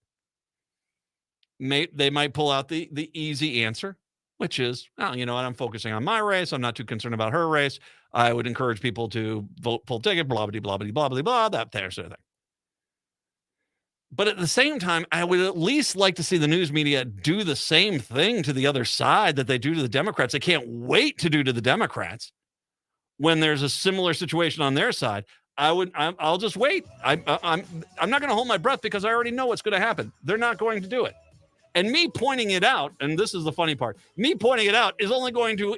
they might pull out the easy answer, which is, oh, you know what, I'm focusing on my race. I'm not too concerned about her race. I would encourage people to vote full ticket, blah, blah, blah, blah, blah, blah, blah, that there sort of thing. But at the same time, I would at least like to see the news media do the same thing to the other side that they do to the Democrats. They can't wait to do to the Democrats when there's a similar situation on their side. I'll just wait. I'm not going to hold my breath because I already know what's going to happen. They're not going to do it. And me pointing it out, and this is the funny part, me pointing it out is only going to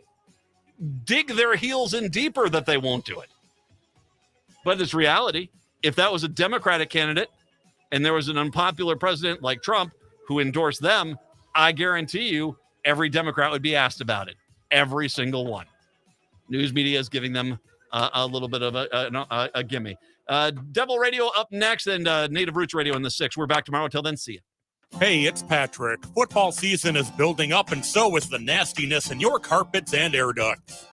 dig their heels in deeper that they won't do it. But it's reality. If that was a Democratic candidate and there was an unpopular president like Trump who endorsed them, I guarantee you every Democrat would be asked about it. Every single one. News media is giving them a little bit of a gimme. Devil Radio up next, and Native Roots Radio in the 6th. We're back tomorrow. Until then, see you. Hey, it's Patrick. Football season is building up, and so is the nastiness in your carpets and air ducts.